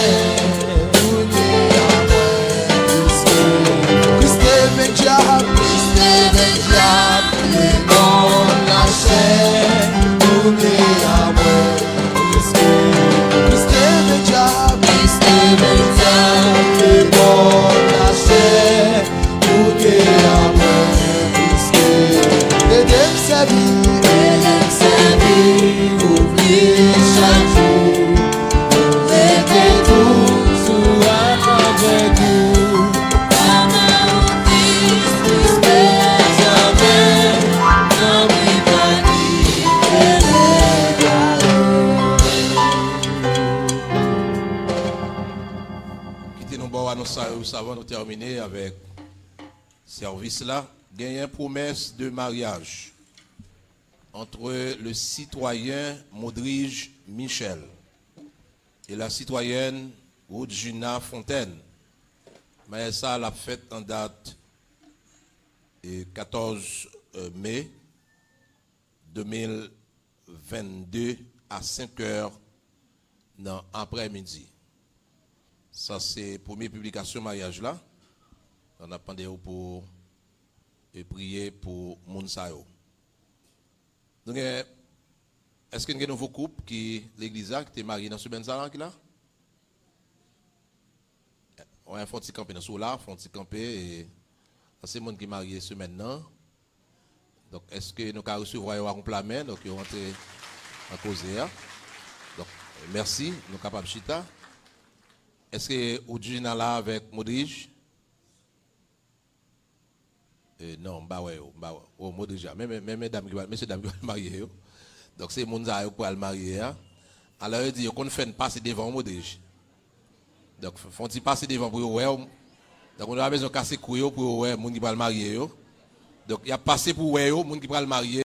Nous avons terminé avec service là. Il y a une promesse de mariage entre le citoyen Modrige Michel et la citoyenne Rudjina Fontaine. Mais ça l'a fait en date 14 mai 2022 à 5 heures dans l'après-midi. Ça, c'est la première publication mariage là. On a demandé pour et prier pour Mounsayo. Donc, est-ce qu'il y a un nouveau couple qui l'église qui est marié dans ce même salon qui là? Ouais, faut petit camper dans ce là, faut petit camper et c'est monde qui est marié ce maintenant. Donc, est-ce que nous avons recevoir un complément donc ils ont rentré en cause là. Donc, merci, nous sommes capables de chita. Est-ce que vous êtes là avec Modrige? Non, bah ouais, Modrige. Même mesdames qui vont marier. Donc c'est mon zaa pour le marier. Alors il dit qu'on fait passer devant Modrige. Donc font-ils passer devant pour ouais. Donc on a besoin de casser couille pour ouais, monde qui va le marier. Donc il y a passé pour ouais, monde qui va le marier.